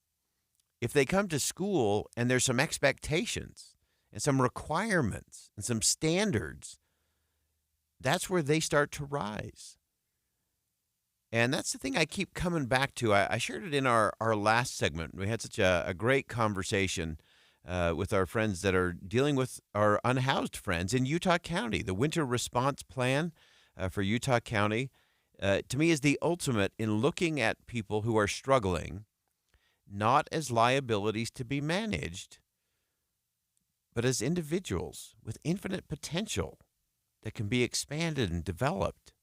if they come to school and there's some expectations and some requirements and some standards, that's where they start to rise. And that's the thing I keep coming back to. I shared it in our last segment. We had such a great conversation with our friends that are dealing with our unhoused friends in Utah County. The winter response plan for Utah County to me is the ultimate in looking at people who are struggling, not as liabilities to be managed, but as individuals with infinite potential that can be expanded and developed.